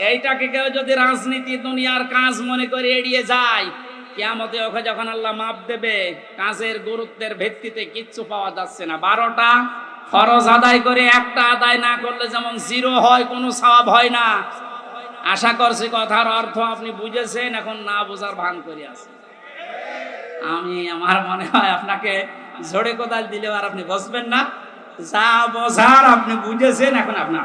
Speaker 1: এইটাকে কেউ যদি রাজনীতি, দুনিয়ার কাজ মনে করে এড়িয়ে যায়, কিয়ামতে ওকে যখন আল্লাহ মাপ দেবে, কাজের গুরুত্বের ভিত্তিতে কিচ্ছু পাওয়া যাচ্ছে না। 12টা ফরজ আদায় করে একটা আদায় না করলে যেমন 0 হয়, কোনো সওয়াব হয় না। আশা করছি কথার অর্থ আপনি বুঝেছেন। এখন না বোঝার ভান করে আছে। আমার মনে হয় আপনাকে ঝড়ে কোদাল দিলেও আর আপনি বসবেন না। যা বোঝার আপনি বুঝেছেন, এখন আপনি